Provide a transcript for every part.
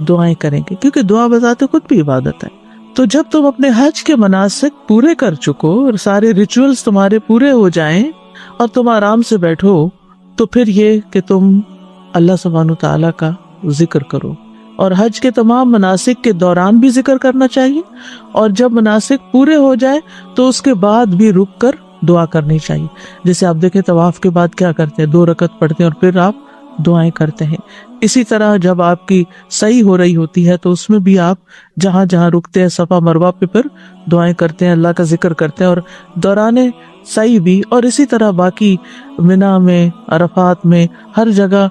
دعائیں کریں گے، کیونکہ دعا بذات خود بھی عبادت ہے۔ تو جب تم اپنے حج کے مناسک پورے کر چکو اور سارے ریچولز تمہارے پورے ہو جائیں اور تم آرام سے بیٹھو، تو پھر یہ کہ تم اللہ سبحانہ تعالیٰ کا ذکر کرو، اور حج کے تمام مناسک کے دوران بھی ذکر کرنا چاہیے، اور جب مناسک پورے ہو جائے تو اس کے بعد بھی رک کر دعا کرنی چاہیے۔ جیسے آپ دیکھیں طواف کے بعد کیا کرتے ہیں، 2 رکعت پڑھتے ہیں اور پھر آپ دعائیں کرتے ہیں۔ اسی طرح جب آپ کی سعی ہو رہی ہوتی ہے تو اس میں بھی آپ جہاں جہاں رکتے ہیں صفا مروہ پہ پھر دعائیں کرتے ہیں، اللہ کا ذکر کرتے ہیں، اور دوران سعی بھی، اور اسی طرح باقی منا میں، عرفات میں، ہر جگہ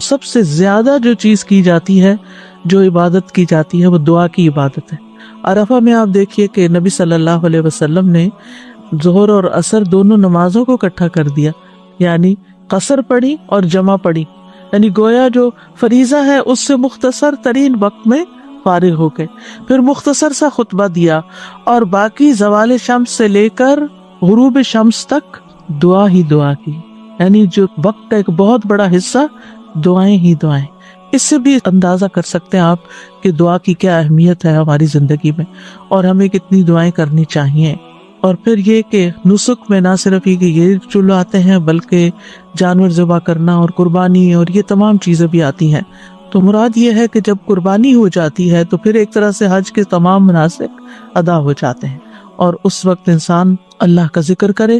سب سے زیادہ جو چیز کی جاتی ہے، جو عبادت کی جاتی ہے، وہ دعا کی عبادت ہے۔ عرفہ میں آپ دیکھیے کہ نبی صلی اللہ علیہ وسلم نے ظہر اور عصر دونوں نمازوں کو اکٹھا کر دیا، یعنی قصر پڑھی اور جمع پڑھی، یعنی گویا جو فریضہ ہے اس سے مختصر ترین وقت میں فارغ ہو گئے، پھر مختصر سا خطبہ دیا، اور باقی زوال شمس سے لے کر غروب شمس تک دعا ہی دعا کی، یعنی جو وقت کا ایک بہت بڑا حصہ دعائیں ہی دعائیں۔ اس سے بھی اندازہ کر سکتے ہیں آپ کہ دعا کی کیا اہمیت ہے ہماری زندگی میں، اور ہمیں کتنی دعائیں کرنی چاہیے۔ اور پھر یہ کہ نسک میں نہ صرف یہ کہ یہ چلو آتے ہیں، بلکہ جانور ذبح کرنا اور قربانی اور یہ تمام چیزیں بھی آتی ہیں۔ تو مراد یہ ہے کہ جب قربانی ہو جاتی ہے تو پھر ایک طرح سے حج کے تمام مناسک ادا ہو جاتے ہیں، اور اس وقت انسان اللہ کا ذکر کرے،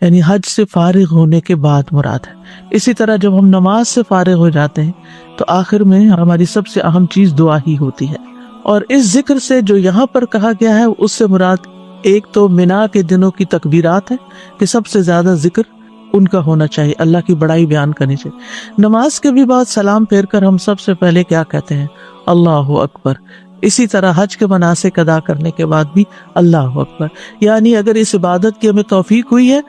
یعنی حج سے فارغ ہونے کے بعد مراد ہے۔ اسی طرح جب ہم نماز سے فارغ ہو جاتے ہیں تو آخر میں ہماری سب سے اہم چیز دعا ہی ہوتی ہے۔ اور اس ذکر سے جو یہاں پر کہا گیا ہے اس سے مراد ایک تو منا کے دنوں کی تکبیرات ہے کہ سب سے زیادہ ذکر ان کا ہونا چاہیے، اللہ کی بڑائی بیان کرنی چاہیے۔ نماز کے بھی بعد سلام پھیر کر ہم سب سے پہلے کیا کہتے ہیں؟ اللہ اکبر۔ اسی طرح حج کے مناسک ادا کرنے کے بعد بھی اللہ اکبر، یعنی اگر اس عبادت کی ہمیں توفیق ہوئی ہے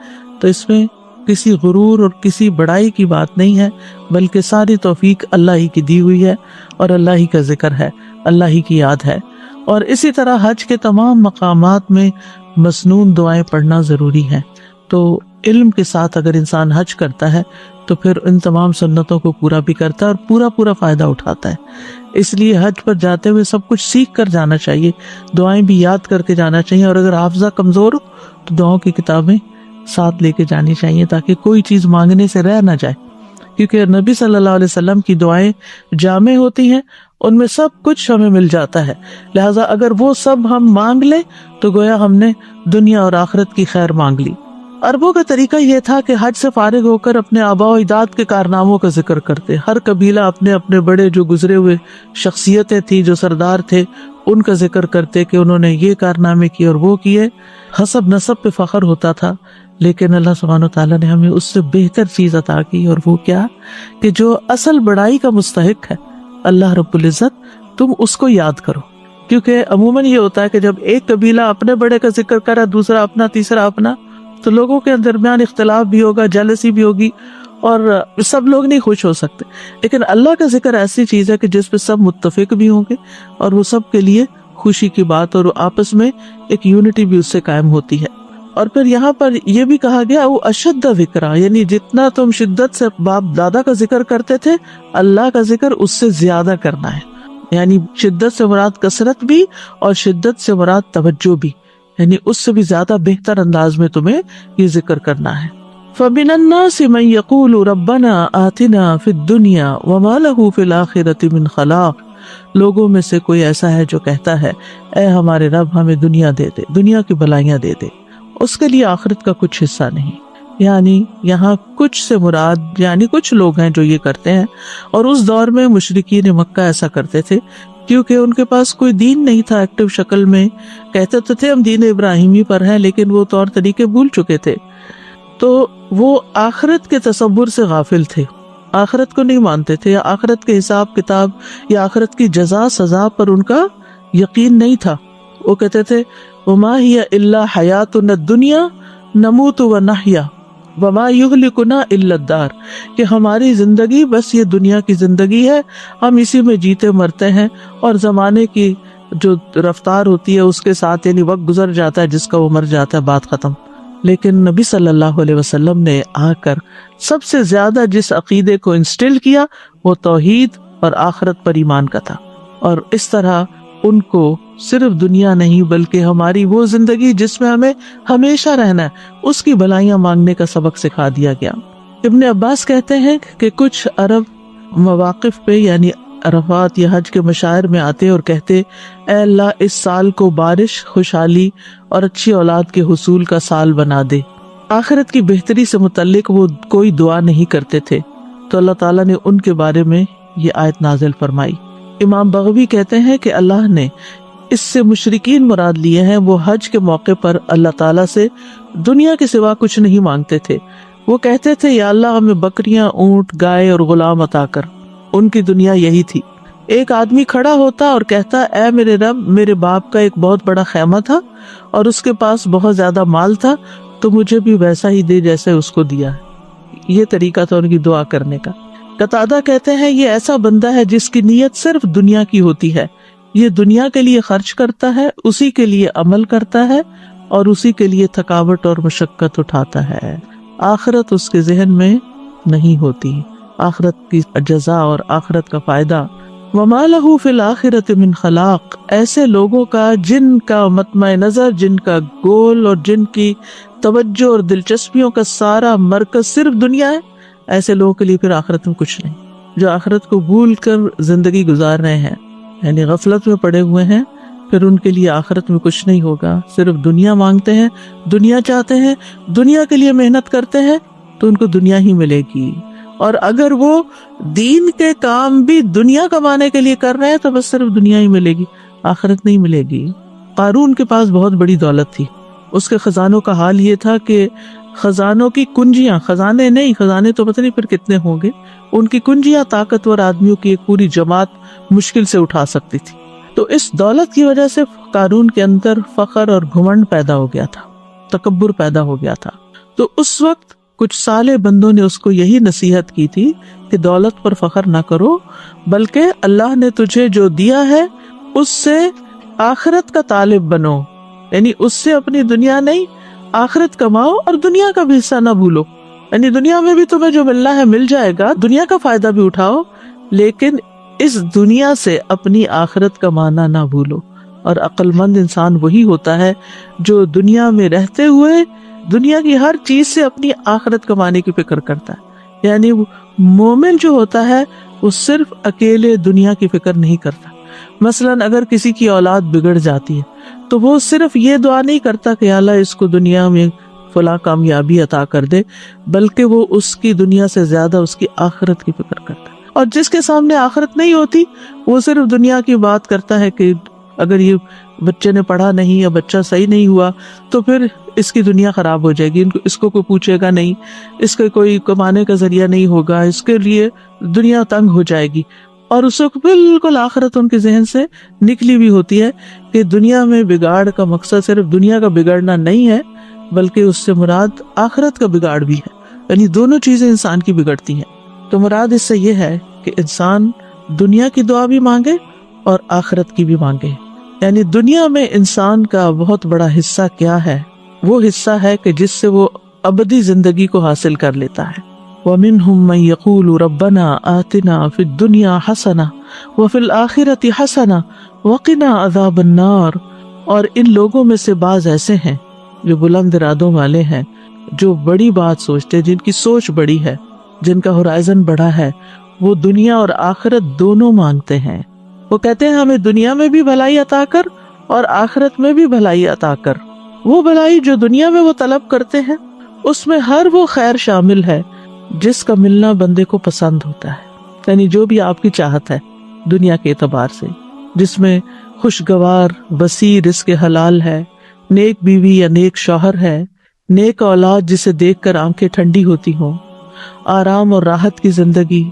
تو اس میں کسی غرور اور کسی بڑائی کی بات نہیں ہے، بلکہ ساری توفیق اللہ ہی کی دی ہوئی ہے، اور اللہ ہی کا ذکر ہے، اللہ ہی کی یاد ہے۔ اور اسی طرح حج کے تمام مقامات میں مسنون دعائیں پڑھنا ضروری ہے۔ تو علم کے ساتھ اگر انسان حج کرتا ہے تو پھر ان تمام سنتوں کو پورا بھی کرتا ہے اور پورا فائدہ اٹھاتا ہے۔ اس لیے حج پر جاتے ہوئے سب کچھ سیکھ کر جانا چاہیے، دعائیں بھی یاد کر کے جانا چاہیے، اور اگر حافظہ کمزور ہو تو دعاؤں کی کتابیں ساتھ لے کے جانی چاہیے تاکہ کوئی چیز مانگنے سے رہ نہ جائے، کیونکہ نبی صلی اللہ علیہ وسلم کی دعائیں جامع ہوتی ہیں، ان میں سب کچھ ہمیں مل جاتا ہے، لہٰذا اگر وہ سب ہم مانگ لیں تو گویا ہم نے دنیا اور آخرت کی خیر مانگ لی۔ عربوں کا طریقہ یہ تھا کہ حج سے فارغ ہو کر اپنے آباء و اجداد کے کارناموں کا ذکر کرتے، ہر قبیلہ اپنے اپنے بڑے جو گزرے ہوئے شخصیتیں تھی، جو سردار تھے، ان کا ذکر کرتے کہ انہوں نے یہ کارنامے کیے اور وہ کیے، حسب نسب پہ فخر ہوتا تھا۔ لیکن اللہ سبحانہ تعالیٰ نے ہمیں اس سے بہتر چیز عطا کی، اور وہ کیا کہ جو اصل بڑائی کا مستحق ہے اللہ رب العزت، تم اس کو یاد کرو۔ کیونکہ عموماً یہ ہوتا ہے کہ جب ایک قبیلہ اپنے بڑے کا ذکر کرا، دوسرا اپنا، تیسرا اپنا، تو لوگوں کے درمیان اختلاف بھی ہوگا، جیلسی بھی ہوگی، اور سب لوگ نہیں خوش ہو سکتے۔ لیکن اللہ کا ذکر ایسی چیز ہے کہ جس پہ سب متفق بھی ہوں گے، اور وہ سب کے لیے خوشی کی بات، اور آپس میں ایک یونٹی بھی اس سے قائم ہوتی ہے۔ اور پھر یہاں پر یہ بھی کہا گیا وہ اشد ذکرہ، یعنی جتنا تم شدت سے باپ دادا کا ذکر کرتے تھے، اللہ کا ذکر اس سے زیادہ کرنا ہے، یعنی شدت سے مراد کثرت بھی، اور شدت سے مراد توجہ بھی، یعنی اس سے بھی زیادہ بہتر انداز میں تمہیں یہ ذکر کرنا ہے۔ فَمِنَ النَّاسِ مَن يَقُولُ رَبَّنَا آتِنَا فِي الدُّنْيَا وَمَا لَهُ فِي الْآخِرَةِ مِنْ خَلَاقٍ، لوگوں میں سے کوئی ایسا ہے جو کہتا ہے اے ہمارے رب ہمیں دنیا دے دے، دنیا کی بھلائیاں دے دے، اس کے لیے آخرت کا کچھ حصہ نہیں۔ یعنی یہاں کچھ سے مراد یعنی کچھ لوگ ہیں جو یہ کرتے ہیں، اور اس دور میں مشرکین مکہ ایسا کرتے تھے کیونکہ ان کے پاس کوئی دین نہیں تھا ایکٹیو شکل میں، کہتے تو تھے ہم دین ابراہیمی پر ہیں، لیکن وہ طور طریقے بھول چکے تھے، تو وہ آخرت کے تصور سے غافل تھے، آخرت کو نہیں مانتے تھے، یا آخرت کے حساب کتاب یا آخرت کی جزا سزا پر ان کا یقین نہیں تھا۔ وہ کہتے تھے وما ہی الا حیاتنا الدنیا نموت ونحیا وما یہلکنا الا الدار، کہ ہماری زندگی بس یہ دنیا کی زندگی ہے، ہم اسی میں جیتے مرتے ہیں، اور زمانے کی جو رفتار ہوتی ہے اس کے ساتھ یعنی وقت گزر جاتا ہے، جس کا وہ مر جاتا ہے، بات ختم۔ لیکن نبی صلی اللہ علیہ وسلم نے آ کر سب سے زیادہ جس عقیدے کو انسٹل کیا وہ توحید اور آخرت پر ایمان کا تھا، اور اس طرح ان کو صرف دنیا نہیں بلکہ ہماری وہ زندگی جس میں ہمیں ہمیشہ رہنا ہے اس کی بھلائیاں مانگنے کا سبق سکھا دیا گیا۔ ابن عباس کہتے ہیں کہ کچھ عرب مواقف پہ یعنی عرفات یا حج کے مشاعر میں آتے اور کہتے اے اللہ اس سال کو بارش، خوشحالی اور اچھی اولاد کے حصول کا سال بنا دے۔ آخرت کی بہتری سے متعلق وہ کوئی دعا نہیں کرتے تھے، تو اللہ تعالیٰ نے ان کے بارے میں یہ آیت نازل فرمائی۔ امام بغوی کہتے ہیں کہ اللہ نے اس سے مشرکین مراد لیے ہیں، وہ حج کے موقع پر اللہ تعالیٰ سے دنیا کے سوا کچھ نہیں مانگتے تھے۔ وہ کہتے تھے یا اللہ ہمیں بکریاں، اونٹ، گائے اور غلام عطا کر۔ ان کی دنیا یہی تھی۔ ایک آدمی کھڑا ہوتا اور کہتا اے میرے رب، میرے باپ کا ایک بہت بڑا خیمہ تھا اور اس کے پاس بہت زیادہ مال تھا، تو مجھے بھی ویسا ہی دے جیسے اس کو دیا ہے۔ یہ طریقہ تھا ان کی دعا کرنے کا۔ قتادہ کہتے ہیں یہ ایسا بندہ ہے جس کی نیت صرف دنیا کی ہوتی ہے، یہ دنیا کے لیے خرچ کرتا ہے، اسی کے لیے عمل کرتا ہے اور اسی کے لیے تھکاوٹ اور مشقت اٹھاتا ہے۔ آخرت اس کے ذہن میں نہیں ہوتی، آخرت کی جزا اور آخرت کا فائدہ۔ وَمَا لَهُ فِي الْآخِرَةِ مِنْ خَلَاقٍ، ایسے لوگوں کا جن کا مطمع نظر، جن کا گول اور جن کی توجہ اور دلچسپیوں کا سارا مرکز صرف دنیا ہے، ایسے لوگوں کے لیے پھر آخرت میں کچھ نہیں۔ جو آخرت کو بھول کر زندگی گزار رہے ہیں، یعنی غفلت میں پڑے ہوئے ہیں، پھر ان کے لیے آخرت میں کچھ نہیں ہوگا۔ صرف دنیا مانگتے ہیں، دنیا چاہتے ہیں، دنیا کے لیے محنت کرتے ہیں تو ان کو دنیا ہی ملے گی، اور اگر وہ دین کے کام بھی دنیا کمانے کے لیے کر رہے ہیں تو بس صرف دنیا ہی ملے گی، آخرت نہیں ملے گی۔ قارون کے پاس بہت بڑی دولت تھی، اس کے خزانوں کا حال یہ تھا کہ خزانوں کی کنجیاں، خزانے نہیں، خزانے تو پتہ نہیں پھر کتنے ہوں گے، ان کی کنجیاں طاقتور آدمیوں کی ایک پوری جماعت مشکل سے اٹھا سکتی تھی۔ تو اس دولت کی وجہ سے قارون کے اندر فخر اور گھمنڈ پیدا ہو گیا تھا، تکبر پیدا ہو گیا تھا۔ تو اس وقت کچھ صالح بندوں نے اس کو یہی نصیحت کی تھی کہ دولت پر فخر نہ کرو، بلکہ اللہ نے تجھے جو دیا ہے اس سے آخرت کا طالب بنو، یعنی اس سے اپنی دنیا نہیں آخرت کماؤ اور دنیا کا بھی حصہ نہ بھولو، یعنی دنیا میں بھی تمہیں جو ملنا ہے مل جائے گا، دنیا کا فائدہ بھی اٹھاؤ، لیکن اس دنیا سے اپنی آخرت کمانا نہ بھولو۔ اور عقل مند انسان وہی ہوتا ہے جو دنیا میں رہتے ہوئے دنیا کی ہر چیز سے اپنی آخرت کمانے کی فکر کرتا ہے۔ یعنی مومن جو ہوتا ہے وہ صرف اکیلے دنیا کی فکر نہیں کرتا۔ مثلاً اگر کسی کی اولاد بگڑ جاتی ہے تو وہ صرف یہ دعا نہیں کرتا کہ اللہ اس کو دنیا میں فلاں کامیابی عطا کر دے، بلکہ وہ اس کی دنیا سے زیادہ اس کی آخرت کی فکر کرتا ہے۔ اور جس کے سامنے آخرت نہیں ہوتی وہ صرف دنیا کی بات کرتا ہے کہ اگر یہ بچے نے پڑھا نہیں یا بچہ صحیح نہیں ہوا تو پھر اس کی دنیا خراب ہو جائے گی، اس کو کوئی پوچھے گا نہیں، اس کا کوئی کمانے کا ذریعہ نہیں ہوگا، اس کے لیے دنیا تنگ ہو جائے گی۔ اور اس وقت بالکل آخرت ان کے ذہن سے نکلی بھی ہوتی ہے کہ دنیا میں بگاڑ کا مقصد صرف دنیا کا بگڑنا نہیں ہے، بلکہ اس سے مراد آخرت کا بگاڑ بھی ہے، یعنی دونوں چیزیں انسان کی بگڑتی ہیں۔ تو مراد اس سے یہ ہے کہ انسان دنیا کی دعا بھی مانگے اور آخرت کی بھی مانگے۔ یعنی دنیا میں انسان کا بہت بڑا حصہ کیا ہے؟ وہ حصہ ہے کہ جس سے وہ ابدی زندگی کو حاصل کر لیتا ہے۔ وَمِنْهُمْ مَنْ يَقُولُ رَبَّنَا آتِنَا فِي الدُّنْيَا حَسَنَةً وَفِي الْآخِرَةِ حَسَنَةً وَقِنَا عَذَابَ النَّارِ، اور ان لوگوں میں سے بعض ایسے ہیں جو بلند ارادوں والے ہیں، جو بڑی بات سوچتے، جن کی سوچ بڑی ہے، جن کا ہورائزن بڑا ہے، وہ دنیا اور آخرت دونوں مانگتے ہیں۔ وہ کہتے ہیں ہمیں دنیا میں بھی بھلائی عطا کر اور آخرت میں بھی بھلائی عطا کر۔ وہ بھلائی جو دنیا میں وہ طلب کرتے ہیں اس میں ہر وہ خیر شامل ہے جس کا ملنا بندے کو پسند ہوتا ہے، یعنی جو بھی آپ کی چاہت ہے دنیا کے اعتبار سے، جس میں خوشگوار وسیع رزق حلال ہے، نیک بیوی یا نیک شوہر ہے، نیک اولاد جسے دیکھ کر آنکھیں ٹھنڈی ہوتی ہوں، آرام اور راحت کی زندگی،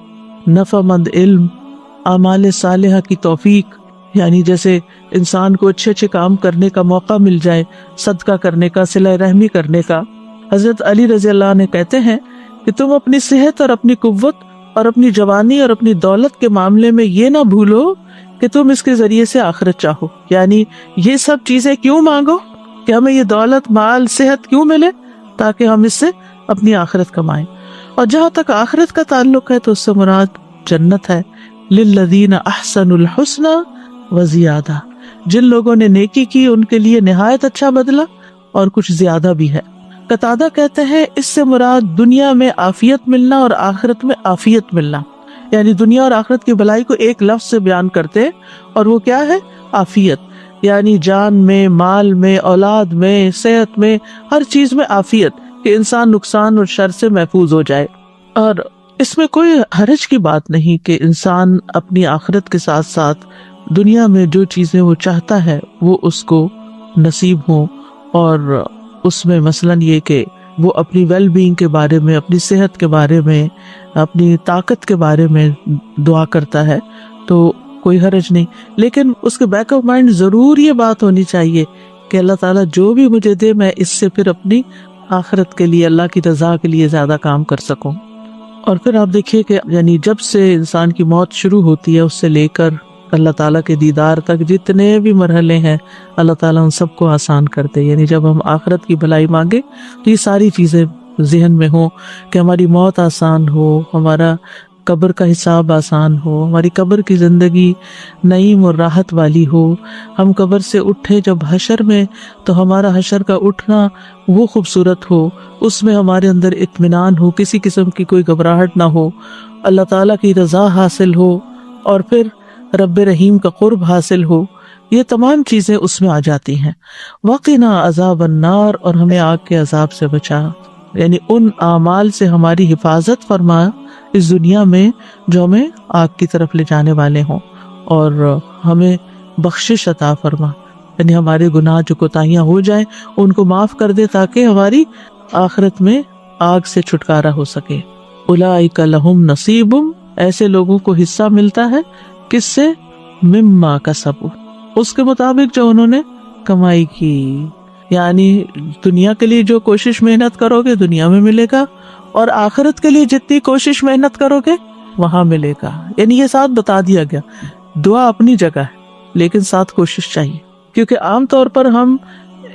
نفع مند علم، اعمال صالحہ کی توفیق، یعنی جیسے انسان کو اچھے اچھے کام کرنے کا موقع مل جائے، صدقہ کرنے کا، صلہ رحمی کرنے کا۔ حضرت علی رضی اللہ عنہ کہتے ہیں کہ تم اپنی صحت اور اپنی قوت اور اپنی جوانی اور اپنی دولت کے معاملے میں یہ نہ بھولو کہ تم اس کے ذریعے سے آخرت چاہو، یعنی یہ سب چیزیں کیوں مانگو کہ ہمیں یہ دولت، مال، صحت کیوں ملے، تاکہ ہم اس سے اپنی آخرت کمائیں۔ اور جہاں تک آخرت کا تعلق ہے تو اس سے مراد جنت ہے۔ للذین احسنوا الحسنى وزیادہ، جن لوگوں نے نیکی کی ان کے لیے نہایت اچھا بدلہ اور کچھ زیادہ بھی ہے۔ قتادہ کہتے ہیں اس سے مراد دنیا میں عافیت ملنا اور آخرت میں عافیت ملنا، یعنی دنیا اور آخرت کی بھلائی کو ایک لفظ سے بیان کرتے ہیں، اور وہ کیا ہے؟ عافیت، یعنی جان میں، مال میں، اولاد میں، صحت میں، ہر چیز میں عافیت، کہ انسان نقصان اور شر سے محفوظ ہو جائے۔ اور اس میں کوئی حرج کی بات نہیں کہ انسان اپنی آخرت کے ساتھ ساتھ دنیا میں جو چیزیں وہ چاہتا ہے وہ اس کو نصیب ہوں، اور اس میں مثلاً یہ کہ وہ اپنی ویل بینگ کے بارے میں، اپنی صحت کے بارے میں، اپنی طاقت کے بارے میں دعا کرتا ہے تو کوئی حرج نہیں، لیکن اس کے بیک آف مائنڈ ضرور یہ بات ہونی چاہیے کہ اللہ تعالیٰ جو بھی مجھے دے میں اس سے پھر اپنی آخرت کے لیے، اللہ کی رضا کے لیے زیادہ کام کر سکوں۔ اور پھر آپ دیکھیے کہ یعنی جب سے انسان کی موت شروع ہوتی ہے اس سے لے کر اللہ تعالیٰ کے دیدار تک جتنے بھی مرحلے ہیں اللہ تعالیٰ ان سب کو آسان کر دے۔ یعنی جب ہم آخرت کی بھلائی مانگے تو یہ ساری چیزیں ذہن میں ہوں کہ ہماری موت آسان ہو، ہمارا قبر کا حساب آسان ہو، ہماری قبر کی زندگی نعیم اور راحت والی ہو، ہم قبر سے اٹھے جب حشر میں تو ہمارا حشر کا اٹھنا وہ خوبصورت ہو، اس میں ہمارے اندر اطمینان ہو، کسی قسم کی کوئی گھبراہٹ نہ ہو، اللہ تعالیٰ کی رضا حاصل ہو، اور پھر رب رحیم کا قرب حاصل ہو۔ یہ تمام چیزیں اس میں آ جاتی ہیں۔ وقنا عذاب النار، اور ہمیں آگ کے عذاب سے بچا، یعنی ان اعمال سے ہماری حفاظت فرما اس دنیا میں جو ہمیں آگ کی طرف لے جانے والے ہوں، اور ہمیں بخشش عطا فرما، یعنی ہمارے گناہ جو کوتاہیاں ہو جائیں ان کو معاف کر دے تاکہ ہماری آخرت میں آگ سے چھٹکارا ہو سکے۔ اولئک لہم نصیب، ایسے لوگوں کو حصہ ملتا ہے کس سے؟ مما کسبوا، اس کے مطابق جو انہوں نے کمائی کی، یعنی دنیا کے لیے جو کوشش محنت کرو گے دنیا میں ملے گا، اور آخرت کے لیے جتنی کوشش محنت کرو گے وہاں ملے گا۔ یعنی یہ ساتھ بتا دیا گیا، دعا اپنی جگہ ہے لیکن ساتھ کوشش چاہیے، کیونکہ عام طور پر ہم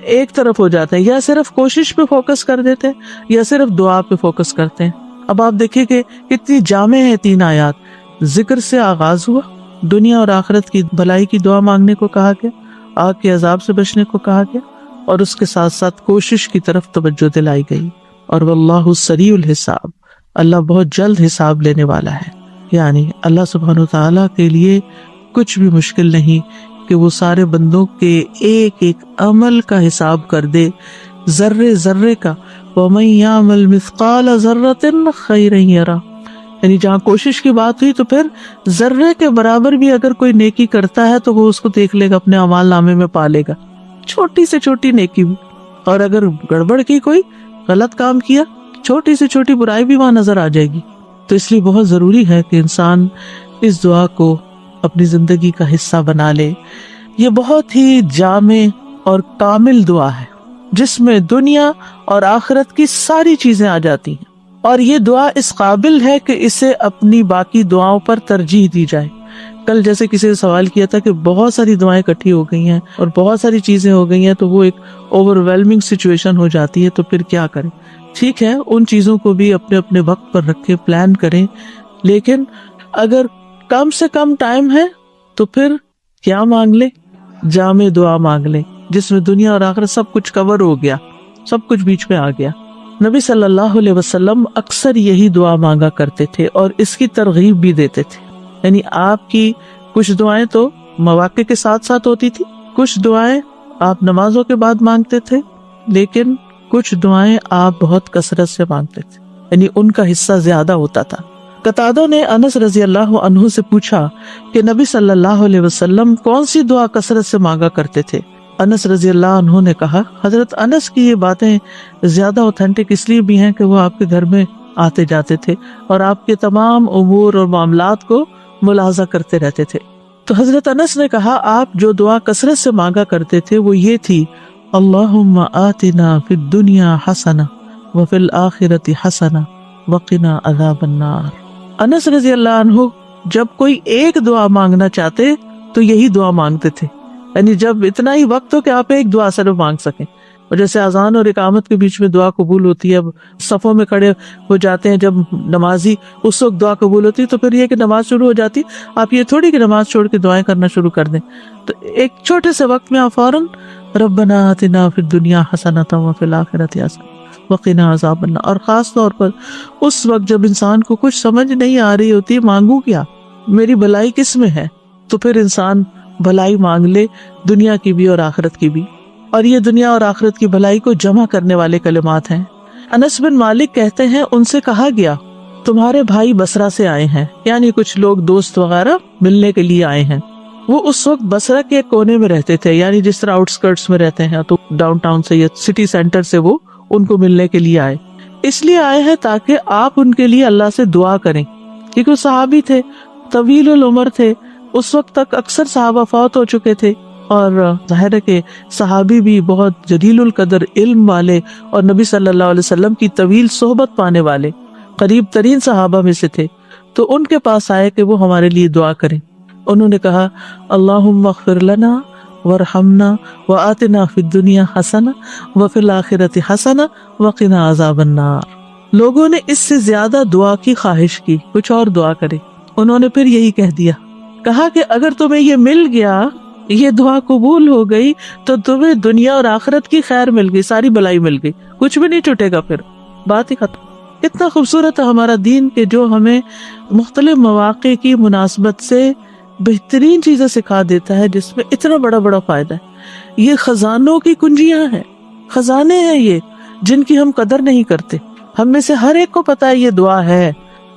ایک طرف ہو جاتے ہیں، یا صرف کوشش پہ فوکس کر دیتے ہیں یا صرف دعا پہ فوکس کرتے ہیں۔ اب آپ دیکھیں کہ کتنی جامع ہے تین آیات، ذکر سے آغاز ہوا، دنیا اور آخرت کی بھلائی کی دعا مانگنے کو کہا گیا، آگ کے عذاب سے بچنے کو کہا گیا، اور اس کے ساتھ ساتھ کوشش کی طرف توجہ دلائی گئی۔ اور واللہ سریع الحساب، اللہ بہت جلد حساب لینے والا ہے، یعنی اللہ سبحانہ وتعالیٰ کے لیے کچھ بھی مشکل نہیں کہ وہ سارے بندوں کے ایک ایک عمل کا حساب کر دے، ذرے ذرے کا۔ وَمَن يَعْمَلْ مِثْقَالَ ذَرَّةٍ خَيْرًا يَرَهُ، یعنی جہاں کوشش کی بات ہوئی تو پھر ذرے کے برابر بھی اگر کوئی نیکی کرتا ہے تو وہ اس کو دیکھ لے گا، اپنے اعمال نامے میں پا لے گا، چھوٹی سے چھوٹی نیکی بھی، اور اگر گڑبڑ کی، کوئی غلط کام کیا، چھوٹی سے چھوٹی برائی بھی وہاں نظر آ جائے گی۔ تو اس لیے بہت ضروری ہے کہ انسان اس دعا کو اپنی زندگی کا حصہ بنا لے۔ یہ بہت ہی جامع اور کامل دعا ہے جس میں دنیا اور آخرت کی ساری چیزیں آ جاتی ہیں، اور یہ دعا اس قابل ہے کہ اسے اپنی باقی دعاؤں پر ترجیح دی جائے۔ کل جیسے کسی نے سوال کیا تھا کہ بہت ساری دعائیں اکٹھی ہو گئی ہیں اور بہت ساری چیزیں ہو گئی ہیں تو وہ ایک اوور ویلمنگ سچویشن ہو جاتی ہے، تو پھر کیا کریں؟ ٹھیک ہے، ان چیزوں کو بھی اپنے اپنے وقت پر رکھے، پلان کریں، لیکن اگر کم سے کم ٹائم ہے تو پھر کیا مانگ لے؟ جامع دعا مانگ لے جس میں دنیا اور آخرت سب کچھ کور ہو گیا، سب کچھ بیچ میں آ گیا۔ نبی صلی اللہ علیہ وسلم اکثر یہی دعا مانگا کرتے تھے اور اس کی ترغیب بھی دیتے تھے، یعنی آپ کی کچھ دعائیں تو مواقع کے ساتھ ساتھ ہوتی تھی، کچھ دعائیں آپ نمازوں کے بعد مانگتے تھے، لیکن کچھ دعائیں آپ بہت کثرت سے مانگتے تھے، یعنی ان کا حصہ زیادہ ہوتا تھا۔ قتادہ نے انس رضی اللہ عنہ سے پوچھا کہ نبی صلی اللہ علیہ وسلم کون سی دعا کثرت سے مانگا کرتے تھے؟ انس رضی اللہ عنہ نے کہا، حضرت انس کی یہ باتیں زیادہ اوتھینٹک اس لیے بھی ہیں کہ وہ آپ کے گھر میں آتے جاتے تھے اور آپ کے تمام امور اور معاملات کو ملاحظہ کرتے رہتے تھے۔ تو حضرت انس نے کہا آپ جو دعا کثرت سے مانگا کرتے تھے وہ یہ تھی، اللہم آتنا فی الدنیا حسنہ وفی الآخرۃ حسنہ وقنا عذاب النار۔ انس رضی اللہ عنہ جب کوئی ایک دعا مانگنا چاہتے تو یہی دعا مانگتے تھے، یعنی جب اتنا ہی وقت ہو کہ آپ ایک دعا صرف مانگ سکیں، اور جیسے اذان اور اقامت کے بیچ میں دعا قبول ہوتی ہے، اب صفوں میں کھڑے ہو جاتے ہیں جب نمازی، اس وقت دعا قبول ہوتی ہے، تو پھر یہ کہ نماز شروع ہو جاتی، آپ یہ تھوڑی کہ نماز چھوڑ کے دعائیں کرنا شروع کر دیں، تو ایک چھوٹے سے وقت میں آپ فوراً ربنا آتنا فی الدنیا حسنۃ وفی الآخرۃ حسنۃ وقنا عذاب النار، اور خاص طور پر اس وقت جب انسان کو کچھ سمجھ نہیں آ رہی ہوتی، مانگوں کیا، میری بھلائی کس میں ہے، تو پھر انسان بھلائی مانگ لے، دنیا کی بھی اور آخرت کی بھی، اور یہ دنیا اور آخرت کی بھلائی کو جمع کرنے والے کلمات ہیں۔ انس بن مالک کہتے ہیں ان سے کہا گیا تمہارے بھائی بصرہ سے آئے ہیں، یعنی کچھ لوگ دوست وغیرہ ملنے کے لیے آئے ہیں۔ وہ اس وقت بصرہ کے کونے میں رہتے تھے، یعنی جس طرح آؤٹ اسکرٹس میں رہتے ہیں، تو ڈاؤن ٹاؤن سے یا سٹی سینٹر سے وہ ان کو ملنے کے لیے آئے، اس لیے آئے ہیں تاکہ آپ ان کے لیے اللہ سے دعا کریں، کیونکہ وہ صحابی تھے، طویل العمر تھے، اس وقت تک اکثر صحابہ فوت ہو چکے تھے، اور ظاہر ہے کہ صحابی بھی بہت جلیل القدر علم والے اور نبی صلی اللہ علیہ وسلم کی طویل صحبت پانے والے قریب ترین صحابہ میں سے تھے، تو ان کے پاس آئے کہ وہ ہمارے لیے دعا کریں۔ انہوں نے کہا اللہم اغفر لنا وارحمنا وآتنا فی الدنیا حسنہ وفی الآخرۃ حسنہ وقنا عذاب النار۔ لوگوں نے اس سے زیادہ دعا کی خواہش کی، کچھ اور دعا کرے، انہوں نے پھر یہی کہہ دیا، کہا کہ اگر تمہیں یہ مل گیا، یہ دعا قبول ہو گئی، تو تمہیں دنیا اور آخرت کی خیر مل گئی، ساری بلائی مل گئی، کچھ بھی نہیں چھوٹے گا، پھر بات ہی ختم۔ اتنا خوبصورت ہے ہمارا دین کہ جو ہمیں مختلف مواقع کی مناسبت سے بہترین چیزیں سکھا دیتا ہے، جس میں اتنا بڑا بڑا فائدہ ہے۔ یہ خزانوں کی کنجیاں ہیں، خزانے ہیں یہ، جن کی ہم قدر نہیں کرتے۔ ہم میں سے ہر ایک کو پتا ہے یہ دعا ہے،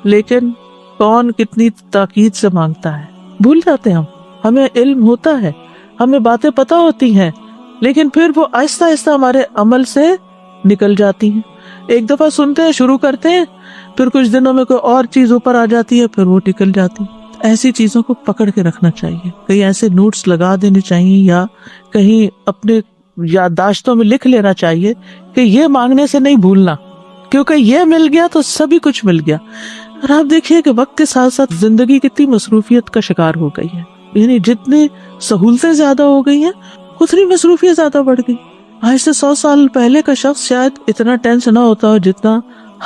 لیکن کون کتنی تاکید سے مانگتا ہے، بھول جاتے ہیں ہم۔ ہمیں علم ہوتا ہے، ہمیں باتیں پتا ہوتی ہیں، لیکن پھر وہ آہستہ آہستہ ہمارے عمل سے نکل جاتی ہیں۔ ایک دفعہ سنتے ہیں، شروع کرتے ہیں، پھر کچھ دنوں میں کوئی اور چیز اوپر آ جاتی ہے، پھر وہ نکل جاتی ہے۔ ایسی چیزوں کو پکڑ کے رکھنا چاہیے، کہیں ایسے نوٹس لگا دینے چاہیے، یا کہیں اپنے یادداشتوں میں لکھ لینا چاہیے کہ یہ مانگنے سے نہیں بھولنا، کیونکہ یہ مل گیا تو سبھی کچھ مل گیا۔ اور آپ دیکھیے کہ وقت کے ساتھ ساتھ زندگی کتنی مصروفیت کا شکار ہو گئی ہے، یعنی جتنی سہولتیں زیادہ ہو گئی ہیں اتنی مصروفیت زیادہ بڑھ گئی۔ آج سے 100 سال پہلے کا شخص شاید اتنا ٹینس نہ ہوتا ہو جتنا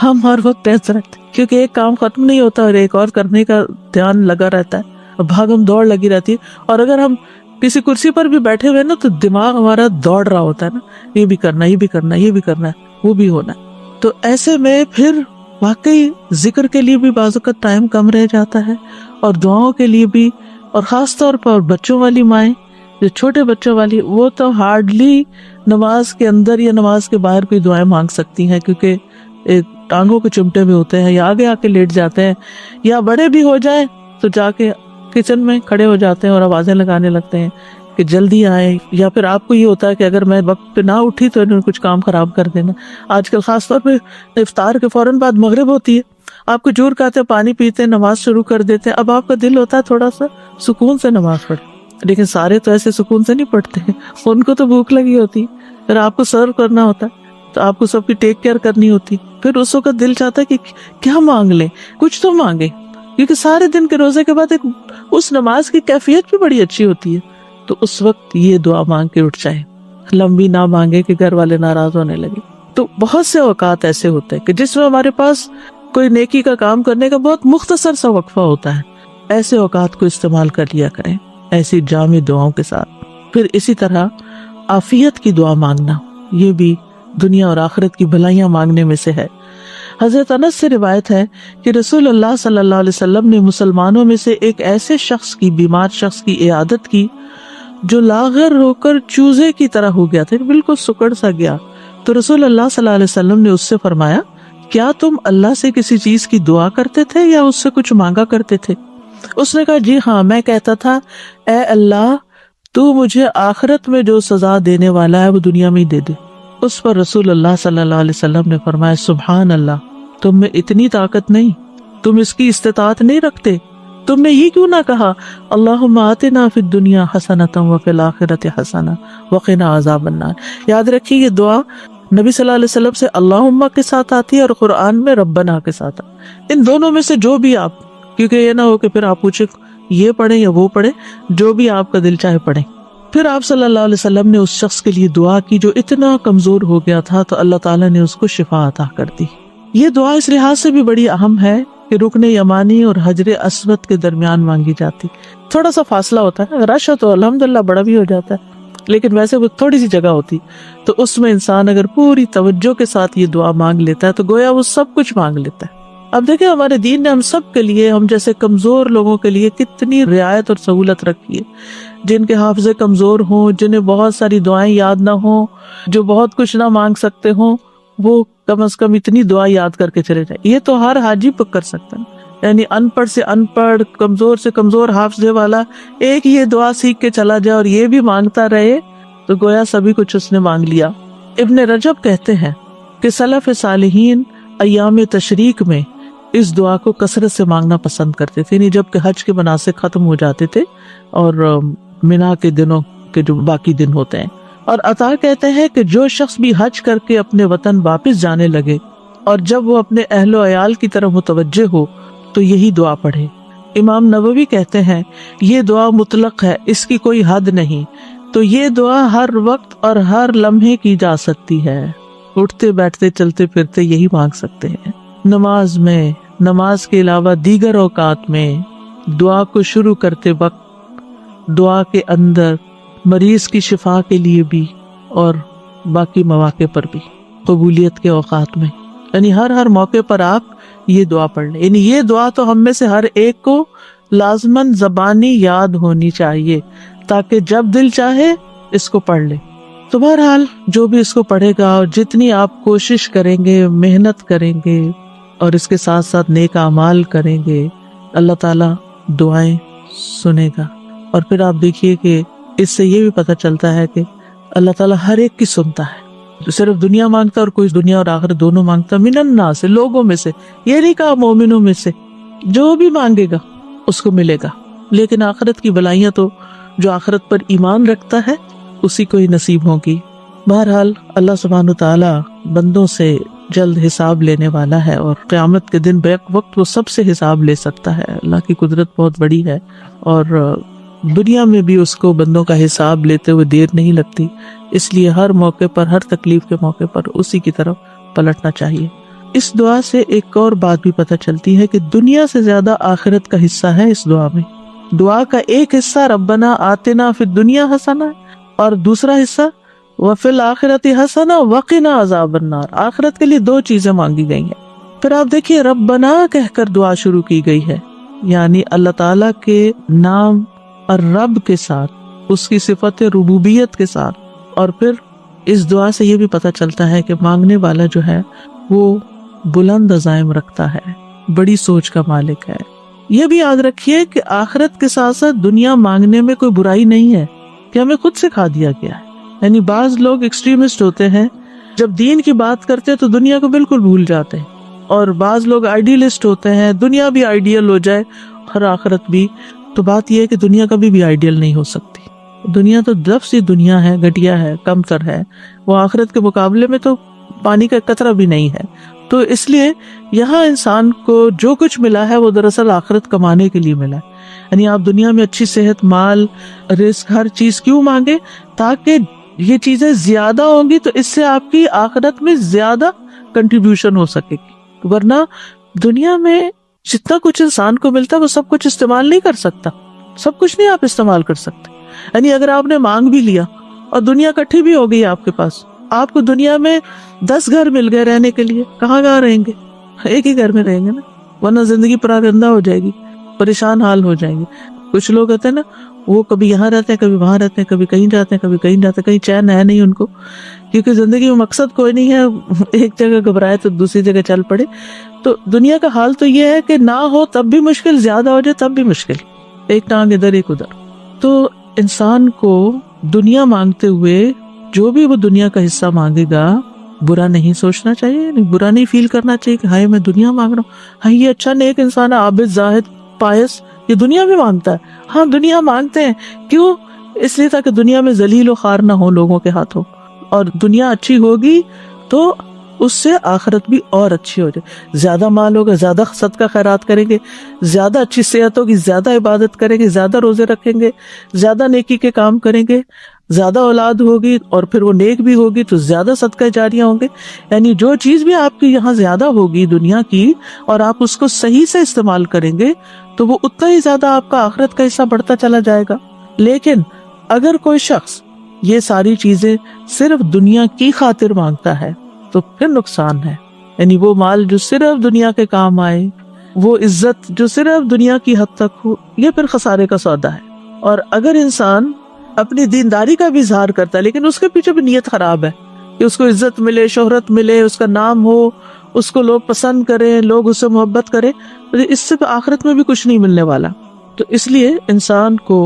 ہم ہر وقت ٹینس رہتے، کیونکہ ایک کام ختم نہیں ہوتا اور ایک اور کرنے کا دھیان لگا رہتا ہے، بھاگم دوڑ لگی رہتی ہے۔ اور اگر ہم کسی کرسی پر بھی بیٹھے ہوئے نا، تو دماغ ہمارا دوڑ رہا ہوتا ہے نا، یہ بھی کرنا، یہ بھی کرنا، یہ بھی کرنا ہے، وہ بھی ہونا ہے۔ تو ایسے میں پھر واقعی ذکر کے لیے بھی بعض اوقات ٹائم کم رہ جاتا ہے، اور دعاؤں کے لیے بھی، اور خاص طور پر بچوں والی مائیں، جو چھوٹے بچوں والی، وہ تو ہارڈلی نماز کے اندر یا نماز کے باہر کوئی دعائیں مانگ سکتی ہیں، کیونکہ ایک ٹانگوں کے چمٹے میں ہوتے ہیں، یا آگے آ کے لیٹ جاتے ہیں، یا بڑے بھی ہو جائیں تو جا کے کچن میں کھڑے ہو جاتے ہیں اور آوازیں لگانے لگتے ہیں کہ جلدی آئے، یا پھر آپ کو یہ ہوتا ہے کہ اگر میں وقت پہ نہ اٹھی تو انہوں نے کچھ کام خراب کر دینا۔ آج کل خاص طور پہ افطار کے فوراً بعد مغرب ہوتی ہے، آپ کو جور کہتے پانی پیتے، نماز شروع کر دیتے، اب آپ کا دل ہوتا ہے تھوڑا سا سکون سے نماز پڑھے، لیکن سارے تو ایسے سکون سے نہیں پڑھتے، ان کو تو بھوک لگی ہوتی، پھر آپ کو سرو کرنا ہوتا ہے، تو آپ کو سب کی ٹیک کیئر کرنی ہوتی، پھر اس وقت دل چاہتا ہے کہ کیا مانگ لیں، کچھ تو مانگے، کیونکہ سارے دن کے روزے کے بعد اس نماز کی کیفیت بھی بڑی اچھی ہوتی ہے۔ تو اس وقت یہ دعا مانگ کے اٹھ جائے، لمبی نہ مانگے کہ گھر والے ناراض ہونے لگے۔ تو بہت سے اوقات ایسے ہوتے ہیں کہ جس میں ہمارے پاس کوئی نیکی کا کام کرنے کا بہت مختصر سا وقفہ ہوتا ہے، ایسے اوقات کو استعمال کر لیا کریں ایسی جامع دعاؤں کے ساتھ۔ پھر اسی طرح عافیت کی دعا مانگنا، یہ بھی دنیا اور آخرت کی بھلائیاں مانگنے میں سے ہے۔ حضرت انس سے روایت ہے کہ رسول اللہ صلی اللہ علیہ وسلم نے مسلمانوں میں سے ایک ایسے شخص کی، بیمار شخص کی عیادت کی جو لاغر ہو کر چوزے کی طرح ہو گیا تھا، بالکل سکڑ سا گیا۔ تو رسول اللہ صلی اللہ علیہ وسلم نے اس سے فرمایا، کیا تم اللہ سے کسی چیز کی دعا کرتے تھے یا اس سے کچھ مانگا کرتے تھے؟ اس نے کہا، جی ہاں، میں کہتا تھا، اے اللہ تو مجھے آخرت میں جو سزا دینے والا ہے وہ دنیا میں ہی دے دے۔ اس پر رسول اللہ صلی اللہ علیہ وسلم نے فرمایا، سبحان اللہ، تم میں اتنی طاقت نہیں، تم اس کی استطاعت نہیں رکھتے، تم نے یہ کیوں نہ کہا اللہم آتنا فی الدنیا حسنۃ وفی الآخرۃ حسنہ وقنا عذاب النار۔ یاد رکھیے یہ دعا نبی صلی اللہ علیہ وسلم سے اللہم کے ساتھ آتی ہے اور قرآن میں ربنا کے ساتھ آتی ہے، ان دونوں میں سے جو بھی آپ، کیونکہ یہ نہ ہو کہ پھر آپ پوچھیں یہ پڑھیں یا وہ پڑھیں، جو بھی آپ کا دل چاہے پڑھیں۔ پھر آپ صلی اللہ علیہ وسلم نے اس شخص کے لیے دعا کی جو اتنا کمزور ہو گیا تھا، تو اللہ تعالیٰ نے اس کو شفا عطا کر دی۔ یہ دعا اس لحاظ سے بھی بڑی اہم ہے کہ رکن یمانی اور حجر اسود کے درمیان مانگی جاتی۔ تھوڑا سا فاصلہ ہوتا ہے، رش ہو تو الحمدللہ بڑا بھی ہو جاتا ہے، لیکن ویسے وہ تھوڑی سی جگہ ہوتی، تو اس میں انسان اگر پوری توجہ کے ساتھ یہ دعا مانگ لیتا ہے تو گویا وہ سب کچھ مانگ لیتا ہے۔ اب دیکھیں ہمارے دین نے ہم سب کے لیے، ہم جیسے کمزور لوگوں کے لیے کتنی رعایت اور سہولت رکھی ہے، جن کے حافظے کمزور ہوں، جنہیں بہت ساری دعائیں یاد نہ ہوں، جو بہت کچھ نہ مانگ سکتے ہوں، وہ کم از کم اتنی دعا یاد کر کے چلے جائیں۔ یہ تو ہر حاجی کر سکتا ہے، یعنی ان پڑھ سے ان پڑھ، کمزور سے کمزور حافظے والا ایک یہ دعا سیکھ کے چلا جائے اور یہ بھی مانگتا رہے تو گویا سبھی کچھ اس نے مانگ لیا۔ ابن رجب کہتے ہیں کہ سلف صالحین ایام تشریق میں اس دعا کو کثرت سے مانگنا پسند کرتے تھے، یعنی جب کہ حج کے مناسک ختم ہو جاتے تھے اور منا کے دنوں کے جو باقی دن ہوتے ہیں۔ اور عطا کہتے ہیں کہ جو شخص بھی حج کر کے اپنے وطن واپس جانے لگے اور جب وہ اپنے اہل و عیال کی طرف متوجہ ہو تو یہی دعا پڑھے۔ امام نووی کہتے ہیں یہ دعا مطلق ہے، اس کی کوئی حد نہیں، تو یہ دعا ہر وقت اور ہر لمحے کی جا سکتی ہے، اٹھتے بیٹھتے چلتے پھرتے یہی مانگ سکتے ہیں۔ نماز میں، نماز کے علاوہ دیگر اوقات میں، دعا کو شروع کرتے وقت، دعا کے اندر، مریض کی شفا کے لیے بھی اور باقی مواقع پر بھی، قبولیت کے اوقات میں، یعنی ہر موقع پر آپ یہ دعا پڑھ لیں۔ یعنی یہ دعا تو ہم میں سے ہر ایک کو لازماً زبانی یاد ہونی چاہیے تاکہ جب دل چاہے اس کو پڑھ لے۔ تو بہرحال جو بھی اس کو پڑھے گا اور جتنی آپ کوشش کریں گے، محنت کریں گے اور اس کے ساتھ ساتھ نیک اعمال کریں گے، اللہ تعالیٰ دعائیں سنے گا۔ اور پھر آپ دیکھیے کہ اس سے یہ بھی پتہ چلتا ہے کہ اللہ تعالیٰ ہر ایک کی سنتا ہے، جو صرف دنیا مانگتا اور کوئی دنیا اور آخرت دونوں مانگتا، من الناس، لوگوں میں سے، یہ نہیں کہا مومنوں میں سے، جو بھی مانگے گا اس کو ملے گا۔ لیکن آخرت کی بلائیاں تو جو آخرت پر ایمان رکھتا ہے اسی کو ہی نصیب ہوگی۔ بہرحال اللہ سبحانہ تعالیٰ بندوں سے جلد حساب لینے والا ہے اور قیامت کے دن بیک وقت وہ سب سے حساب لے سکتا ہے۔ اللہ کی قدرت بہت بڑی ہے اور دنیا میں بھی اس کو بندوں کا حساب لیتے ہوئے دیر نہیں لگتی، اس لیے ہر موقع پر، ہر تکلیف کے موقع پر اسی کی طرف پلٹنا چاہیے۔ اس دعا سے ایک اور بات بھی پتہ چلتی ہے کہ دنیا سے زیادہ آخرت کا حصہ ہے اس دعا میں۔ دعا کا ایک حصہ ربنا آتنا فی الدنیا حسنہ اور دوسرا حصہ وفی الآخرۃ حسنہ وقنا عذاب النار۔ آخرت کے لیے دو چیزیں مانگی گئی ہیں۔ پھر آپ دیکھیے ربنا کہہ کر دعا شروع کی گئی ہے، یعنی اللہ تعالیٰ کے نام اور رب کے ساتھ، اس کی صفت ربوبیت کے ساتھ۔ اور پھر اس دعا سے یہ بھی پتہ چلتا ہے کہ مانگنے والا جو ہے وہ بلند عزائم رکھتا ہے، بڑی سوچ کا مالک ہے۔ یہ بھی یاد رکھیے کہ آخرت کے ساتھ ساتھ دنیا مانگنے میں کوئی برائی نہیں ہے، کہ ہمیں خود سکھا دیا گیا ہے۔ یعنی بعض لوگ ایکسٹریمسٹ ہوتے ہیں، جب دین کی بات کرتے تو دنیا کو بالکل بھول جاتے ہیں، اور بعض لوگ آئیڈیلسٹ ہوتے ہیں، دنیا بھی آئیڈیل ہو جائے اور آخرت بھی۔ تو بات یہ ہے کہ دنیا کبھی بھی آئیڈیل نہیں ہو سکتی، دنیا تو نفسی دنیا ہے، گھٹیا ہے، کم تر ہے، وہ آخرت کے مقابلے میں تو پانی کا قطرہ بھی نہیں ہے۔ تو اس لیے یہاں انسان کو جو کچھ ملا ہے وہ دراصل آخرت کمانے کے لیے ملا ہے۔ یعنی آپ دنیا میں اچھی صحت، مال، رزق، ہر چیز کیوں مانگے؟ تاکہ یہ چیزیں زیادہ ہوں گی تو اس سے آپ کی آخرت میں زیادہ کنٹریبیوشن ہو سکے گی، ورنہ دنیا میں جتنا کچھ انسان کو ملتا ہے وہ سب کچھ استعمال نہیں کر سکتا، سب کچھ نہیں آپ استعمال کر سکتے۔ یعنی اگر آپ نے مانگ بھی لیا اور دنیا کٹھی بھی ہو گئی آپ کے پاس، آپ کو دنیا میں 10 گھر مل گئے رہنے کے لیے، کہاں رہیں گے؟ ایک ہی گھر میں رہیں گے نا، ورنہ زندگی پراگندہ ہو جائے گی، پریشان حال ہو جائیں گے۔ کچھ لوگ ہوتے ہیں نا، وہ کبھی یہاں رہتے ہیں، کبھی وہاں رہتے ہیں، کبھی کہیں جاتے ہیں، کبھی کہیں جاتے ہیں، کہیں چین ہے نہیں ان کو، کیونکہ زندگی میں مقصد کوئی نہیں ہے، ایک جگہ گھبرائے تو دوسری جگہ چل پڑے۔ تو دنیا کا حال تو یہ ہے کہ نہ ہو تب بھی مشکل، زیادہ ہو جائے تب بھی مشکل، ایک ٹانگ ادھر ایک ادھر۔ تو انسان کو دنیا مانگتے ہوئے جو بھی وہ دنیا کا حصہ مانگے گا برا نہیں سوچنا چاہیے، برا نہیں فیل کرنا چاہیے کہ ہائے میں دنیا مانگ رہا ہوں، ہاں یہ اچھا نیک انسان ہے، عابد، زاہد، پائس، یہ دنیا بھی مانگتا ہے۔ ہاں دنیا مانگتے ہیں، کیوں؟ اس لیے تاکہ دنیا میں ذلیل و خوار نہ ہو لوگوں کے ہاتھوں، اور دنیا اچھی ہوگی تو اس سے آخرت بھی اور اچھی ہو جائے. زیادہ مال ہوگا، زیادہ صدقہ خیرات کریں گے، زیادہ اچھی صحت ہوگی، زیادہ عبادت کریں گے، زیادہ روزے رکھیں گے، زیادہ نیکی کے کام کریں گے، زیادہ اولاد ہوگی اور پھر وہ نیک بھی ہوگی تو زیادہ صدقہ جاریہ ہوں گے. یعنی جو چیز بھی آپ کی یہاں زیادہ ہوگی دنیا کی اور آپ اس کو صحیح سے استعمال کریں گے تو وہ اتنا ہی زیادہ آپ کا آخرت کا حصہ بڑھتا چلا جائے گا. لیکن اگر کوئی شخص یہ ساری چیزیں صرف دنیا کی خاطر مانگتا ہے تو پھر نقصان ہے. یعنی وہ مال جو صرف دنیا کے کام آئے، وہ عزت جو صرف دنیا کی حد تک ہو، یہ پھر خسارے کا سودا ہے. اور اگر انسان اپنی دینداری کا بھی اظہار کرتا ہے لیکن اس کے پیچھے بھی نیت خراب ہے کہ اس کو عزت ملے، شہرت ملے، اس کا نام ہو، اس کو لوگ پسند کریں، لوگ اس سے محبت کریں، تو اس سے آخرت میں بھی کچھ نہیں ملنے والا. تو اس لیے انسان کو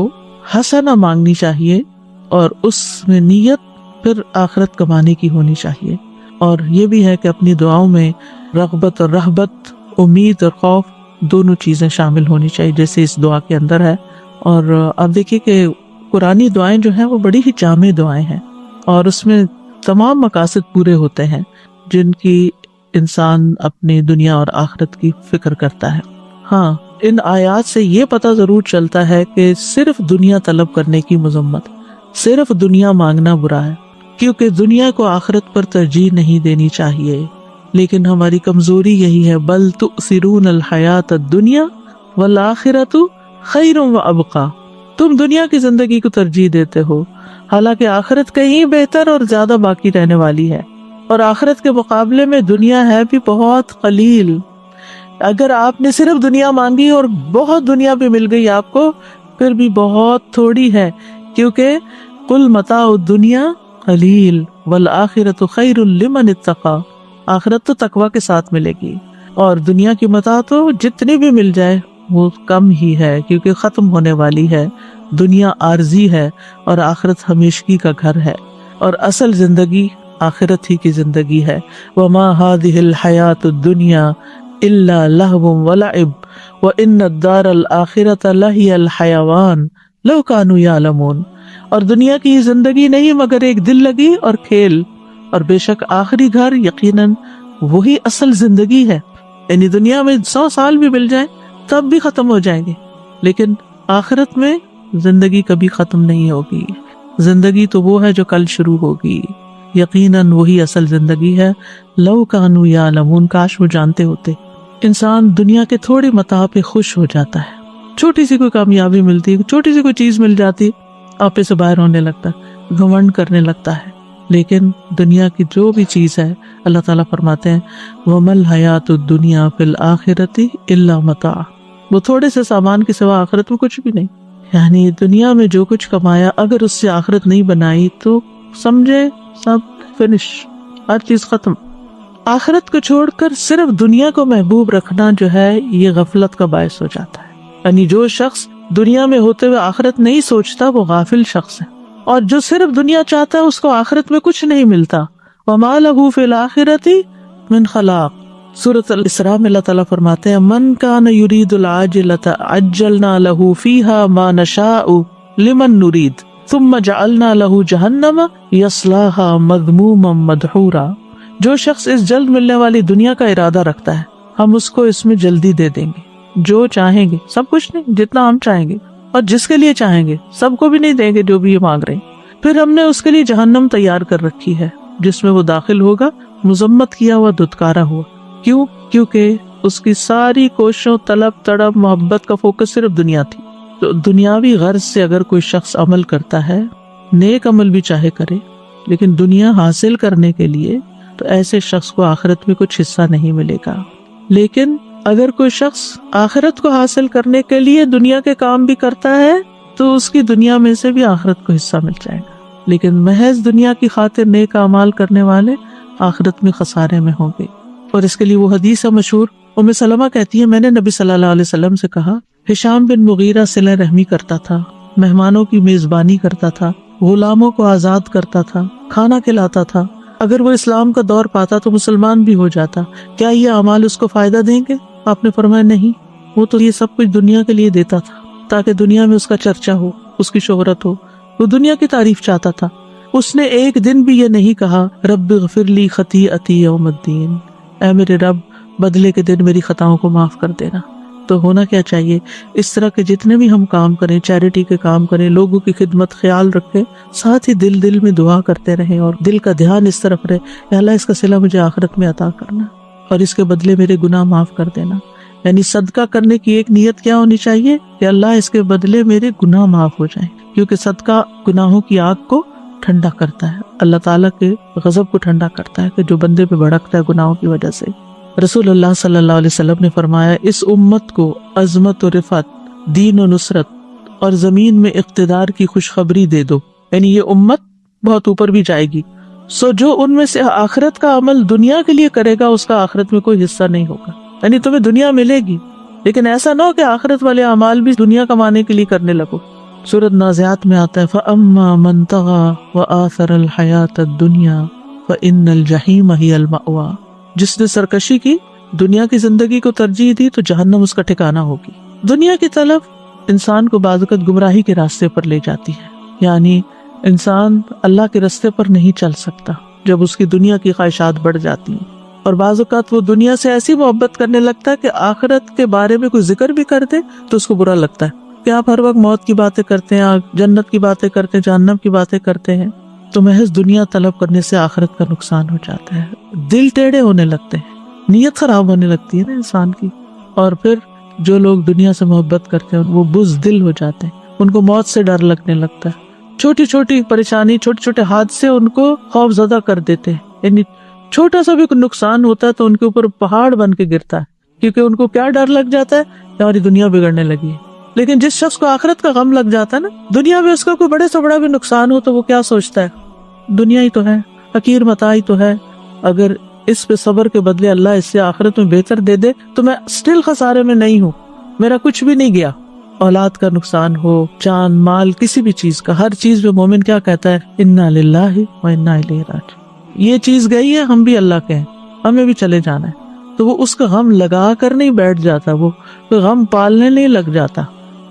حسنہ مانگنی چاہیے اور اس میں نیت پھر آخرت کمانے کی ہونی چاہیے. اور یہ بھی ہے کہ اپنی دعاؤں میں رغبت اور رہبت، امید اور خوف دونوں چیزیں شامل ہونی چاہیے جیسے اس دعا کے اندر ہے. اور آپ دیکھیے کہ قرآنی دعائیں جو ہیں وہ بڑی ہی جامع دعائیں ہیں اور اس میں تمام مقاصد پورے ہوتے ہیں جن کی انسان اپنی دنیا اور آخرت کی فکر کرتا ہے. ہاں، ان آیات سے یہ پتہ ضرور چلتا ہے کہ صرف دنیا طلب کرنے کی مذمت، صرف دنیا مانگنا برا ہے، کیونکہ دنیا کو آخرت پر ترجیح نہیں دینی چاہیے. لیکن ہماری کمزوری یہی ہے، بل تؤثرون الحیات الدنیا والآخرۃ خیر وابقی. تم دنیا کی زندگی کو ترجیح دیتے ہو حالانکہ آخرت کہیں بہتر اور زیادہ باقی رہنے والی ہے، اور آخرت کے مقابلے میں دنیا ہے بھی بہت قلیل. اگر آپ نے صرف دنیا مانگی اور بہت دنیا بھی مل گئی آپ کو، پھر بھی بہت تھوڑی ہے، کیونکہ قل متاع الدنیا قلیل والآخرۃ خیر لمن اتقی. آخرت تو تقوی کے ساتھ ملے گی اور دنیا کی متاع تو جتنی بھی مل جائے وہ کم ہی ہے کیونکہ ختم ہونے والی ہے. دنیا عارضی ہے اور آخرت ہمیشگی کا گھر ہے، اور اصل زندگی آخرت ہی کی زندگی ہے. وما هذه الحیات الدنیا الا لہو ولعب وان الدار الآخرۃ لہی الحیوان لو کانوا یعلمون. اور دنیا کی زندگی نہیں مگر ایک دل لگی اور کھیل، اور بے شک آخری گھر یقیناً وہی اصل زندگی ہے. یعنی دنیا میں 100 سال بھی مل جائیں تب بھی ختم ہو جائیں گے، لیکن آخرت میں زندگی کبھی ختم نہیں ہوگی. زندگی تو وہ ہے جو کل شروع ہوگی، یقیناً وہی اصل زندگی ہے. لو کانوا یعلمون، کاش وہ جانتے ہوتے. انسان دنیا کے تھوڑے متاع پہ خوش ہو جاتا ہے، چھوٹی سی کوئی کامیابی ملتی، چھوٹی سی کوئی چیز مل جاتی، آپے سے باہر ہونے لگتا ہے، گھمنڈ کرنے لگتا ہے. لیکن دنیا کی جو بھی چیز ہے اللہ تعالیٰ فرماتے ہیں وَمَا الْحَيَاةُ الدُّنْيَا فِي الْآخِرَةِ إِلَّا مَتَاعٌ. وہ تھوڑے سے سامان کے سوا آخرت میں کچھ بھی نہیں. یعنی دنیا میں جو کچھ کمایا اگر اس سے آخرت نہیں بنائی تو سمجھے سب فنش، ہر چیز ختم. آخرت کو چھوڑ کر صرف دنیا کو محبوب رکھنا جو ہے یہ غفلت کا باعث ہو جاتا ہے. یعنی جو شخص دنیا میں ہوتے ہوئے آخرت نہیں سوچتا وہ غافل شخص ہے، اور جو صرف دنیا چاہتا ہے اس کو آخرت میں کچھ نہیں ملتا. وَمَا لَهُ فِي الْآخِرَةِ مِنْ خَلَاقٍ. سورۃ الاسراء میں اللہ تعالیٰ فرماتے ہیں من کان یرید العاجلۃ عجلنا له فیہا ما نشاء لمن نرید ثم جعلنا له جہنم یصلاها مذموما مدحورا. جو شخص اس جلد ملنے والی دنیا کا ارادہ رکھتا ہے ہم اس کو اس میں جلدی دے دیں گے، جو چاہیں گے، سب کچھ نہیں، جتنا ہم چاہیں گے، اور جس کے لیے چاہیں گے سب کو بھی نہیں دیں گے جو بھی یہ مانگ رہے ہیں. پھر ہم نے اس کے لیے جہنم تیار کر رکھی ہے جس میں وہ داخل ہوگا مذمت کیا ہوا، دھتکارا ہوا. کیوں؟ کیونکہ اس کی ساری کوششوں، طلب تڑپ، محبت کا فوکس صرف دنیا تھی. تو دنیاوی غرض سے اگر کوئی شخص عمل کرتا ہے، نیک عمل بھی چاہے کرے، لیکن دنیا حاصل کرنے کے لیے، تو ایسے شخص کو آخرت میں کچھ حصہ نہیں ملے گا. لیکن اگر کوئی شخص آخرت کو حاصل کرنے کے لیے دنیا کے کام بھی کرتا ہے تو اس کی دنیا میں سے بھی آخرت کو حصہ مل جائے گا. لیکن محض دنیا کی خاطر نیک اعمال کرنے والے آخرت میں خسارے میں ہوں گے. اور اس کے لیے وہ حدیث ہے مشہور، ام سلمہ کہتی ہے میں نے نبی صلی اللہ علیہ وسلم سے کہا ہشام بن مغیرہ صلہ رحمی کرتا تھا، مہمانوں کی میزبانی کرتا تھا، غلاموں کو آزاد کرتا تھا، کھانا کھلاتا تھا. اگر وہ اسلام کا دور پاتا تو مسلمان بھی ہو جاتا، کیا یہ اعمال اس کو فائدہ دیں گے؟ آپ نے فرمایا نہیں، وہ تو یہ سب کچھ دنیا کے لیے دیتا تھا تاکہ دنیا میں اس کا چرچا ہو، اس کی شہرت ہو، وہ دنیا کی تعریف چاہتا تھا. اس نے ایک دن بھی یہ نہیں کہا رب اغفر لی خطیئتی یوم الدین، اے میرے رب بدلے کے دن میری خطاؤں کو معاف کر دینا۔ تو ہونا کیا چاہیے، اس طرح کے جتنے بھی ہم کام کریں، چیریٹی کے کام کریں، لوگوں کی خدمت، خیال رکھیں، ساتھ ہی دل میں دعا کرتے رہیں اور دل کا دھیان اس طرف رہے کہ اللہ اس کا صلہ مجھے آخرت میں عطا کرنا اور اس کے بدلے میرے گناہ معاف کر دینا۔ یعنی صدقہ کرنے کی ایک نیت کیا ہونی چاہیے کہ اللہ اس کے بدلے میرے گناہ معاف ہو جائیں، کیونکہ صدقہ گناہوں کی آگ کو ٹھنڈا کرتا ہے، اللہ تعالیٰ کے غضب کو ٹھنڈا کرتا ہے کہ جو بندے پہ بھڑکتا ہے گناہوں کی وجہ سے۔ رسول اللہ صلی اللہ علیہ وسلم نے فرمایا، اس امت کو عظمت و رفعت، دین و نصرت اور زمین میں اقتدار کی خوشخبری دے دو، یعنی یہ امت بہت اوپر بھی جائے گی، سو جو ان میں سے آخرت کا عمل دنیا کے لیے کرے گا اس کا آخرت میں کوئی حصہ نہیں ہوگا۔ یعنی تمہیں دنیا ملے گی لیکن ایسا نہ ہو کہ آخرت والے اعمال بھی دنیا کمانے کے لیے کرنے لگو۔ سورۃ نازعات میں آتا ہے فَأَمَّا مَن طَغَىٰ وَآثَرَ الْحَيَاةَ الدُّنْيَا فَإِنَّ الْجَحِيمَ هِيَ الْمَأْوَىٰ، جس نے سرکشی کی، دنیا کی زندگی کو ترجیح دی تو جہنم اس کا ٹھکانہ ہوگی۔ دنیا کی طلب انسان کو بعض اوقات گمراہی کے راستے پر لے جاتی ہے، یعنی انسان اللہ کے راستے پر نہیں چل سکتا جب اس کی دنیا کی خواہشات بڑھ جاتی ہیں، اور بعض اوقات وہ دنیا سے ایسی محبت کرنے لگتا ہے کہ آخرت کے بارے میں کوئی ذکر بھی کر دے تو اس کو برا لگتا ہے کہ آپ ہر وقت موت کی باتیں کرتے ہیں، جنت کی باتیں کرتے ہیں، جہنم کی باتیں کرتے ہیں، تو محض دنیا طلب کرنے سے آخرت کا نقصان ہو جاتا ہے، دل ٹیڑھے ہونے لگتے ہیں، نیت خراب ہونے لگتی ہے نا انسان کی، اور پھر جو لوگ دنیا سے محبت کرتے ہیں وہ بزدل ہو جاتے ہیں، ان کو موت سے ڈر لگنے لگتا ہے، چھوٹی چھوٹی پریشانی، چھوٹے چھوٹے حادثے ان کو خوف زدہ کر دیتے ہیں، یعنی چھوٹا سا بھی نقصان ہوتا ہے تو ان کے اوپر پہاڑ بن کے گرتا ہے، کیونکہ ان کو کیا ڈر لگ جاتا ہے کہ ہماری دنیا بگڑنے لگی ہے۔ لیکن جس شخص کو آخرت کا غم لگ جاتا ہے نا، دنیا میں اس کا کوئی بڑے سے بڑا بھی نقصان ہو تو وہ کیا سوچتا ہے، دنیا ہی تو ہے، حقیر متاع ہی تو ہے، اگر اس پہ صبر کے بدلے اللہ اس سے آخرت میں بہتر دے دے تو میں اسٹل خسارے میں نہیں ہوں، میرا کچھ بھی نہیں گیا، اولاد کا نقصان ہو، جان مال، کسی بھی چیز کا، ہر چیز پہ مومن کیا کہتا ہے، انا للہ و انا الیہ راجعون، یہ چیز گئی ہے، ہم بھی اللہ کے ہیں، ہمیں بھی چلے جانا ہے، تو وہ اس کا غم لگا کر نہیں بیٹھ جاتا، وہ غم پالنے نہیں لگ جاتا،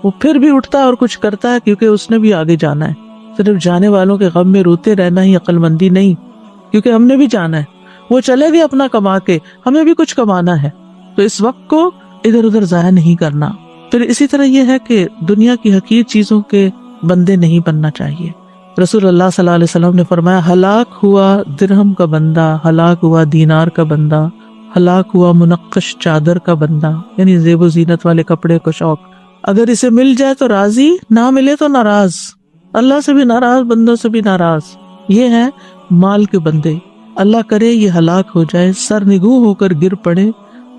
وہ پھر بھی اٹھتا ہے اور کچھ کرتا ہے کیونکہ اس نے بھی آگے جانا ہے۔ صرف جانے والوں کے غم میں روتے رہنا ہی عقل مندی نہیں، کیونکہ ہم نے بھی جانا ہے، وہ چلے گئے اپنا کما کے، ہمیں بھی کچھ کمانا ہے، تو اس وقت کو ادھر ادھر ضائع نہیں کرنا۔ پھر اسی طرح یہ ہے کہ دنیا کی حقیر چیزوں کے بندے نہیں بننا چاہیے۔ رسول اللہ صلی اللہ علیہ وسلم نے فرمایا، ہلاک ہوا درہم کا بندہ، ہلاک ہوا دینار کا بندہ، ہلاک ہوا منقش چادر کا بندہ، یعنی زیب و زینت والے کپڑے کو شوق، اگر اسے مل جائے تو راضی، نہ ملے تو ناراض، اللہ سے بھی ناراض، بندوں سے بھی ناراض۔ یہ ہے مال کے بندے، اللہ کرے یہ ہلاک ہو جائے، سر نگوں ہو کر گر پڑے،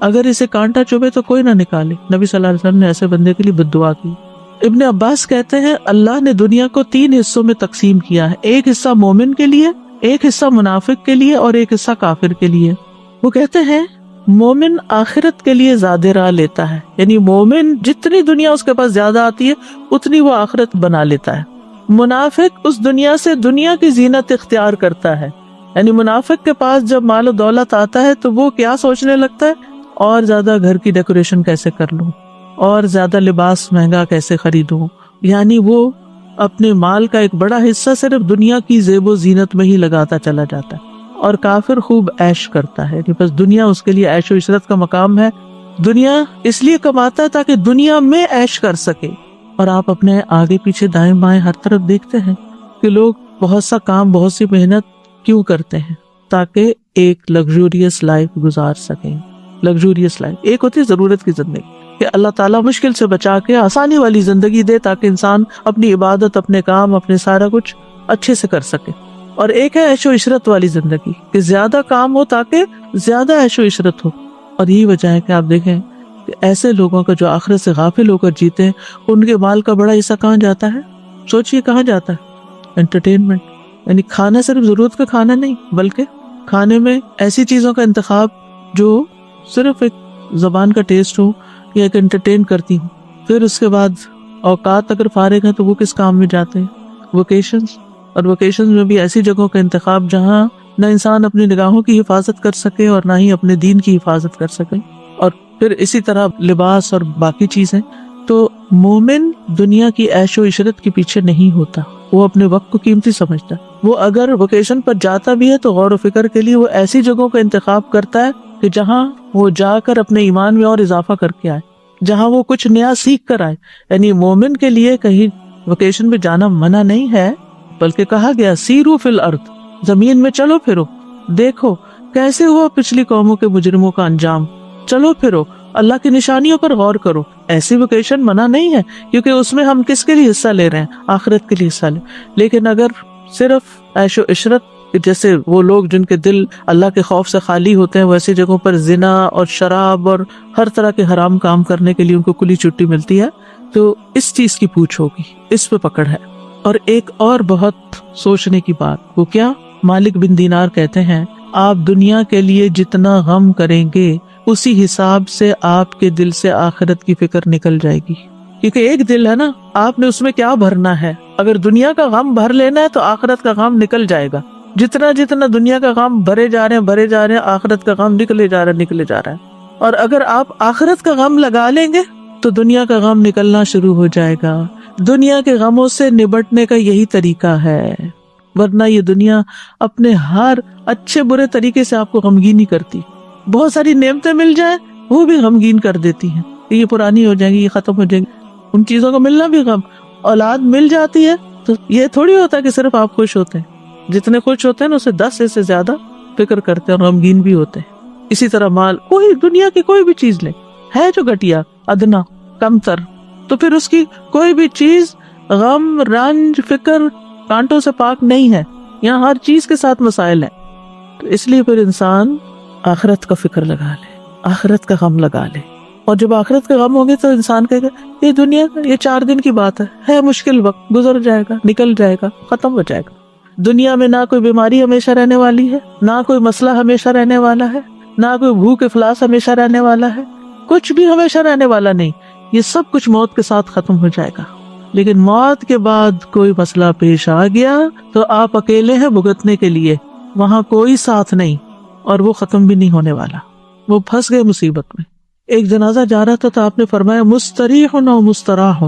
اگر اسے کانٹا چبھے تو کوئی نہ نکالے۔ نبی صلی اللہ علیہ وسلم نے ایسے بندے کے لیے بد دعا کی۔ ابن عباس کہتے ہیں اللہ نے دنیا کو 3 حصوں میں تقسیم کیا ہے، ایک حصہ مومن کے لیے، ایک حصہ منافق کے لیے اور ایک حصہ کافر کے لیے۔ وہ کہتے ہیں مومن آخرت کے لیے زیادہ راہ لیتا ہے، یعنی مومن جتنی دنیا اس کے پاس زیادہ آتی ہے اتنی وہ آخرت بنا لیتا ہے۔ منافق اس دنیا سے دنیا کی زینت اختیار کرتا ہے، یعنی منافق کے پاس جب مال و دولت آتا ہے تو وہ کیا سوچنے لگتا ہے، اور زیادہ گھر کی ڈیکوریشن کیسے کر لوں، اور زیادہ لباس مہنگا کیسے خریدوں، یعنی وہ اپنے مال کا ایک بڑا حصہ صرف دنیا کی زیب و زینت میں ہی لگاتا چلا جاتا ہے۔ اور کافر خوب عیش کرتا ہے، بس دنیا اس کے لیے عیش و عشرت کا مقام ہے، دنیا اس لیے کماتا ہے تاکہ دنیا میں عیش کر سکے۔ اور آپ اپنے آگے پیچھے دائیں بائیں ہر طرف دیکھتے ہیں کہ لوگ بہت سا کام، بہت سی محنت کیوں کرتے ہیں، تاکہ ایک لگژوریس لائف گزار سکیں۔ لگژوریس لائف ایک ہوتی ہے ضرورت کی زندگی، کہ اللہ تعالیٰ مشکل سے بچا کے آسانی والی زندگی دے تاکہ انسان اپنی عبادت، اپنے کام، اپنے سارا کچھ اچھے سے کر سکے، اور ایک ہے عیش و عشرت والی زندگی کہ زیادہ کام ہو تاکہ زیادہ عیش و عشرت ہو۔ اور یہی وجہ ہے کہ آپ دیکھیں کہ ایسے لوگوں کا جو آخرت سے غافل ہو کر جیتے ہیں، ان کے مال کا بڑا حصہ کہاں جاتا ہے، سوچئے کہاں جاتا ہے، انٹرٹینمنٹ، یعنی کھانا صرف ضرورت کا کھانا نہیں، بلکہ کھانے میں ایسی چیزوں کا انتخاب جو صرف ایک زبان کا ٹیسٹ ہو یا ایک انٹرٹین کرتی ہوں۔ پھر اس کے بعد اوقات اگر فارغ ہیں تو وہ کس کام میں جاتے ہیں، ویکیشنز، اور ویکیشنز میں بھی ایسی جگہوں کا انتخاب جہاں نہ انسان اپنی نگاہوں کی حفاظت کر سکے اور نہ ہی اپنے دین کی حفاظت کر سکے، اور پھر اسی طرح لباس اور باقی چیزیں۔ تو مومن دنیا کی عیش و عشرت کے پیچھے نہیں ہوتا، وہ اپنے وقت کو قیمتی سمجھتا ہے. وہ اگر ویکیشن پر جاتا بھی ہے تو غور و فکر کے لیے وہ ایسی جگہوں کا انتخاب کرتا ہے کہ جہاں وہ جا کر اپنے ایمان میں اور اضافہ کر کے آئے، جہاں وہ کچھ نیا سیکھ کر آئے. یعنی مومن کے لیے کہیں ویکیشن پہ جانا منع نہیں ہے، بلکہ کہا گیا سیرو فی الارض، زمین میں چلو پھرو، دیکھو کیسے ہوا پچھلی قوموں کے مجرموں کا انجام، چلو پھرو اللہ کی نشانیوں پر غور کرو. ایسی ویکیشن منع نہیں ہے، کیونکہ اس میں ہم کس کے لیے حصہ لے رہے ہیں؟ آخرت کے لیے حصہ لے. لیکن اگر صرف عیش و عشرت، جیسے وہ لوگ جن کے دل اللہ کے خوف سے خالی ہوتے ہیں، ویسی جگہوں پر زنا اور شراب اور ہر طرح کے حرام کام کرنے کے لیے ان کو کھلی چھٹی ملتی ہے، تو اس چیز کی پوچھ ہوگی، اس پہ پکڑ ہے. اور ایک اور بہت سوچنے کی بات، وہ کیا؟ مالک بن دینار کہتے ہیں آپ دنیا کے لیے جتنا غم کریں گے اسی حساب سے آپ کے دل سے آخرت کی فکر نکل جائے گی. کیونکہ ایک دل ہے نا، آپ نے اس میں کیا بھرنا ہے. اگر دنیا کا غم بھر لینا ہے تو آخرت کا غم نکل جائے گا. جتنا جتنا دنیا کا غم بھرے جا رہے ہیں آخرت کا غم نکلے جا رہا ہے. اور اگر آپ آخرت کا غم لگا لیں گے تو دنیا کا غم نکلنا شروع ہو جائے گا. دنیا کے غموں سے نبٹنے کا یہی طریقہ ہے، ورنہ یہ دنیا اپنے ہر اچھے برے طریقے سے آپ کو غمگین ہی کرتی. بہت ساری نعمتیں مل جائیں وہ بھی غمگین کر دیتی ہیں کہ یہ پرانی ہو جائیں گی، یہ ختم ہو جائیں گی. ان چیزوں کا ملنا بھی غم. اولاد مل جاتی ہے تو یہ تھوڑی ہوتا ہے کہ صرف آپ خوش ہوتے ہیں. جتنے خوش ہوتے ہیں نا اسے 10 سے زیادہ فکر کرتے ہیں اور غمگین بھی ہوتے ہیں. اسی طرح مال، کوئی دنیا کی کوئی بھی چیز لے، ہے جو گھٹیا، ادنا، کم تر، تو پھر اس کی کوئی بھی چیز غم، رنج، فکر، کانٹوں سے پاک نہیں ہے. یہاں ہر چیز کے ساتھ مسائل ہیں. تو اس لیے پھر انسان آخرت کا فکر لگا لے، آخرت کا غم لگا لے. اور جب آخرت کا غم ہوگی تو انسان کہے گا یہ دنیا کا یہ 4 دن کی بات ہے مشکل وقت، گزر جائے گا، نکل جائے گا، ختم ہو جائے گا. دنیا میں نہ کوئی بیماری ہمیشہ رہنے والی ہے، نہ کوئی مسئلہ ہمیشہ رہنے والا ہے، نہ کوئی بھوک افلاس ہمیشہ رہنے والا ہے. کچھ بھی ہمیشہ رہنے والا نہیں. یہ سب کچھ موت کے ساتھ ختم ہو جائے گا. لیکن موت کے بعد کوئی مسئلہ پیش آ گیا تو آپ اکیلے ہیں بھگتنے کے لیے، وہاں کوئی ساتھ نہیں، اور وہ ختم بھی نہیں ہونے والا. وہ پھنس گئے مصیبت میں. ایک جنازہ جا رہا تھا تو آپ نے فرمایا مستریح و مستراح.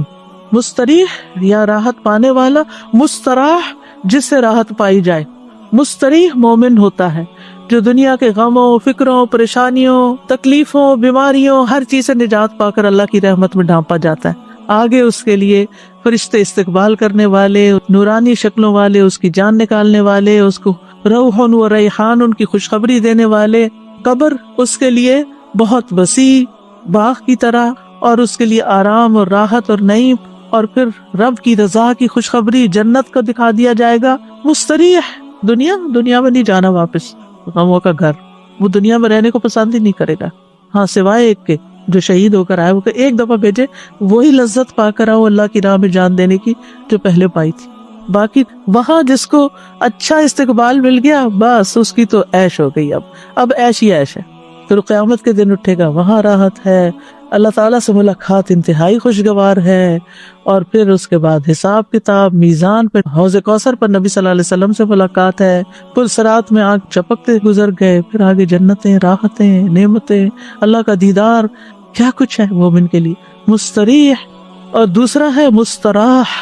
مستریح یا راحت پانے والا، مستراح جس سے راحت پائی جائے. مستریح مومن ہوتا ہے جو دنیا کے غموں، فکروں، پریشانیوں، تکلیفوں، بیماریوں، ہر چیز سے نجات پا کر اللہ کی رحمت میں ڈھانپا جاتا ہے. آگے اس کے لیے فرشتے استقبال کرنے والے، نورانی شکلوں والے، اس کی جان نکالنے والے، اس کو روح و ریحان ان کی خوشخبری دینے والے. قبر اس کے لیے بہت وسیع باغ کی طرح، اور اس کے لیے آرام اور راحت اور نعیم، اور پھر رب کی رضا کی خوشخبری جنت کو دکھا دیا جائے گا. مستریح دنیا میں نہیں جانا واپس، غموں کا گھر. وہ دنیا میں رہنے کو پسند ہی نہیں کرے گا، ہاں سوائے ایک کے جو شہید ہو کر آئے، وہ کہ ایک دفعہ بھیجے وہی لذت پا کر آؤ اللہ کی راہ میں جان دینے کی جو پہلے پائی تھی. باقی وہاں جس کو اچھا استقبال مل گیا بس اس کی تو عیش ہو گئی. اب عیش ہی عیش ہے. پھر قیامت کے دن اٹھے گا، وہاں راحت ہے، اللہ تعالیٰ سے ملاقات انتہائی خوشگوار ہے. اور پھر اس کے بعد حساب کتاب، میزان پہ حوض کوثر پر نبی صلی اللہ علیہ وسلم سے ملاقات ہے. پل صراط میں آنکھ چپکتے گزر گئے، پھر آگے جنتیں، راحتیں، نعمتیں، اللہ کا دیدار، کیا کچھ ہے مومن کے لیے. مستریح. اور دوسرا ہے مستراح.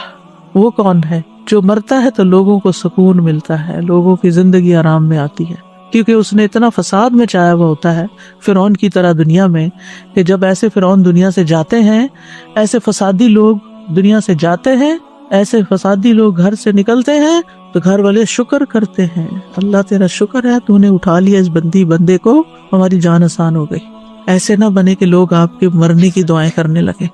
وہ کون ہے؟ جو مرتا ہے تو لوگوں کو سکون ملتا ہے، لوگوں کی زندگی آرام میں آتی ہے، کیونکہ اس نے اتنا فساد میں چایا ہوا ہوتا ہے فرعون کی طرح دنیا میں، کہ جب ایسے فرعون دنیا سے جاتے ہیں، ایسے فسادی لوگ دنیا سے جاتے ہیں، ایسے فسادی لوگ گھر سے نکلتے ہیں تو گھر والے شکر کرتے ہیں، اللہ تیرا شکر ہے تو نے اٹھا لیا اس بندے کو، ہماری جان آسان ہو گئی. ایسے نہ بنے کہ لوگ آپ کے مرنے کی دعائیں کرنے لگے،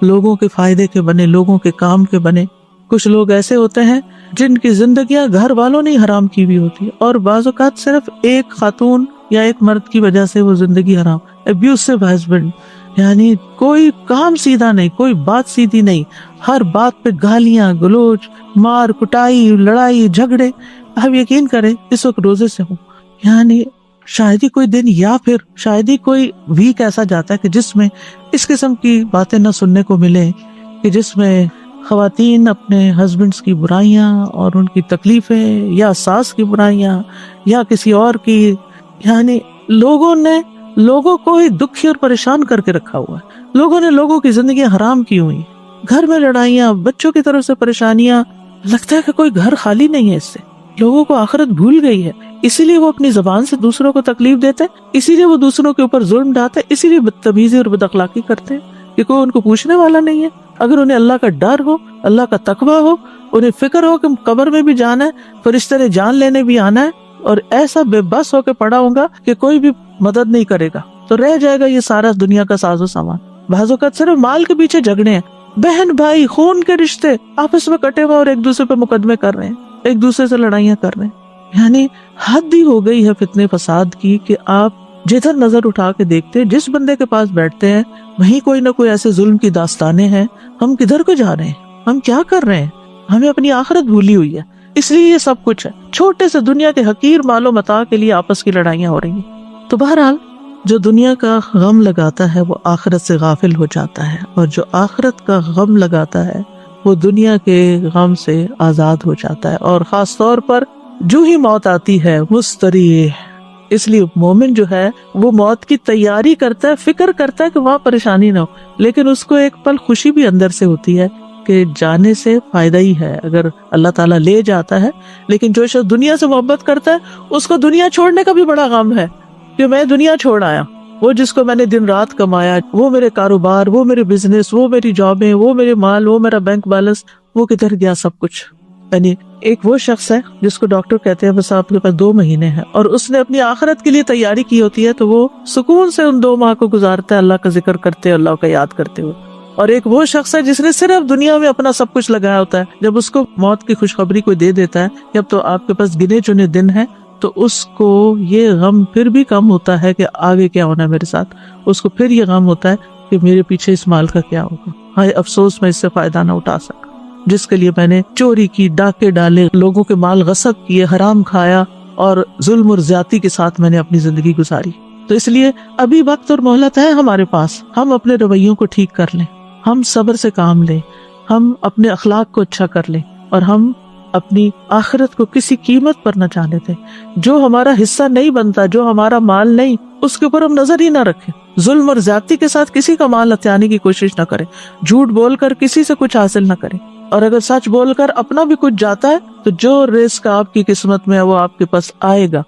لوگوں کے فائدے کے بنے، لوگوں کے کام کے بنے. کچھ لوگ ایسے ہوتے ہیں جن کی زندگیاں گھر والوں نے حرام کی ہوئی ہوتی ہے، اور بعض اوقات صرف ایک خاتون یا ایک مرد کی وجہ سے وہ زندگی حرام. ابیوسو ہسبینڈ، یعنی کوئی کام سیدھا نہیں، کوئی بات سیدھی نہیں، ہر بات پہ گالیاں گلوچ، مار کٹائی، لڑائی جھگڑے. آپ یقین کریں اس وقت روزے سے ہوں، یعنی شاید ہی کوئی دن یا پھر شاید ہی کوئی ویک ایسا جاتا ہے کہ جس میں اس قسم کی باتیں نہ سننے کو ملے، کہ جس میں خواتین اپنے ہسبینڈز کی برائیاں اور ان کی تکلیفیں، یا ساس کی برائیاں، یا کسی اور کی، یعنی لوگوں نے لوگوں کو ہی دکھی اور پریشان کر کے رکھا ہوا ہے. لوگوں نے لوگوں کی زندگی حرام کی ہوئی، گھر میں لڑائیاں، بچوں کی طرف سے پریشانیاں، لگتا ہے کہ کوئی گھر خالی نہیں ہے اس سے. لوگوں کو آخرت بھول گئی ہے، اسی لیے وہ اپنی زبان سے دوسروں کو تکلیف دیتے ہیں، اسی لیے وہ دوسروں کے اوپر ظلم ڈالتے ہیں، اسی لیے بدتمیزی اور بد اخلاقی کرتے ہیں کہ کوئی ان کو پوچھنے والا نہیں ہے. اگر انہیں اللہ کا ڈر ہو، اللہ کا تقویٰ ہو، انہیں فکر ہو کہ قبر میں بھی جانا ہے، فرشتے نے جان لینے بھی آنا ہے، اور ایسا بے بس ہو کے پڑا ہوگا کہ کوئی بھی مدد نہیں کرے گا، تو رہ جائے گا یہ سارا دنیا کا ساز و سامان. بعض اوقات صرف مال کے پیچھے جھگڑے ہیں، بہن بھائی خون کے رشتے آپس میں کٹے ہوئے اور ایک دوسرے پہ مقدمے کر رہے ہیں، ایک دوسرے سے لڑائیاں کر رہے ہیں. یعنی حد ہی ہو گئی ہے فتنے فساد کی کہ آپ جدھر نظر اٹھا کے دیکھتے جس بندے کے پاس بیٹھتے ہیں وہیں کوئی نہ کوئی ایسے ظلم کی داستانیں ہیں. ہم کدھر کو جا رہے ہیں؟ ہم کیا کر رہے ہیں؟ ہمیں اپنی آخرت بھولی ہوئی ہے، اس لیے یہ سب کچھ ہے. چھوٹے سے دنیا کے حقیر مال و متاع کے لیے آپس کی لڑائیاں ہو رہی ہیں. تو بہرحال جو دنیا کا غم لگاتا ہے وہ آخرت سے غافل ہو جاتا ہے، اور جو آخرت کا غم لگاتا ہے وہ دنیا کے غم سے آزاد ہو جاتا ہے. اور خاص طور پر جو ہی موت آتی ہے مستریح. اس لیے مومن جو ہے وہ موت کی تیاری کرتا ہے، فکر کرتا ہے کہ وہاں پریشانی نہ ہو، لیکن اس کو ایک پل خوشی بھی اندر سے ہوتی ہے کہ جانے سے فائدہ ہی ہے اگر اللہ تعالیٰ لے جاتا ہے. لیکن جو شخص دنیا سے محبت کرتا ہے اس کو دنیا چھوڑنے کا بھی بڑا غم ہے کہ میں دنیا چھوڑ آیا. وہ جس کو میں نے دن رات کمایا، وہ میرے کاروبار، وہ میرے بزنس، وہ میری جابیں، وہ میرے مال، وہ میرا بینک بیلنس، وہ کدھر گیا سب کچھ. یعنی ایک وہ شخص ہے جس کو ڈاکٹر کہتے ہیں بس آپ کے پاس 2 مہینے ہیں، اور اس نے اپنی آخرت کے لیے تیاری کی ہوتی ہے، تو وہ سکون سے ان 2 ماہ کو گزارتا ہے اللہ کا ذکر کرتے، اللہ کا یاد کرتے ہوئے. اور ایک وہ شخص ہے جس نے صرف دنیا میں اپنا سب کچھ لگایا ہوتا ہے، جب اس کو موت کی خوشخبری کوئی دے دیتا ہے کہ اب تو آپ کے پاس گنے چنے دن ہیں، تو اس کو یہ غم پھر بھی کم ہوتا ہے کہ آگے کیا ہونا ہے میرے ساتھ. اس کو پھر یہ غم ہوتا ہے کہ میرے پیچھے اس مال کا کیا ہوگا، ہائے افسوس میں اس سے فائدہ نہ اٹھا سکا، جس کے لیے میں نے چوری کی، ڈاکے ڈالے، لوگوں کے مال غصب کیے، حرام کھایا، اور ظلم اور زیادتی کے ساتھ میں نے اپنی زندگی گزاری. تو اس لیے ابھی وقت اور مہلت ہے ہمارے پاس. ہم اپنے رویوں کو ٹھیک کر لیں، ہم صبر سے کام لیں، ہم اپنے اخلاق کو اچھا کر لیں، اور ہم اپنی آخرت کو کسی قیمت پر نہ جانے دیں. جو ہمارا حصہ نہیں بنتا، جو ہمارا مال نہیں، اس کے اوپر ہم نظر ہی نہ رکھیں. ظلم اور زیادتی کے ساتھ کسی کا مال ہتھیانے کی کوشش نہ کریں، جھوٹ بول کر کسی سے کچھ حاصل نہ کریں، اور اگر سچ بول کر اپنا بھی کچھ جاتا ہے تو جو رزق آپ کی قسمت میں ہے وہ آپ کے پاس آئے گا.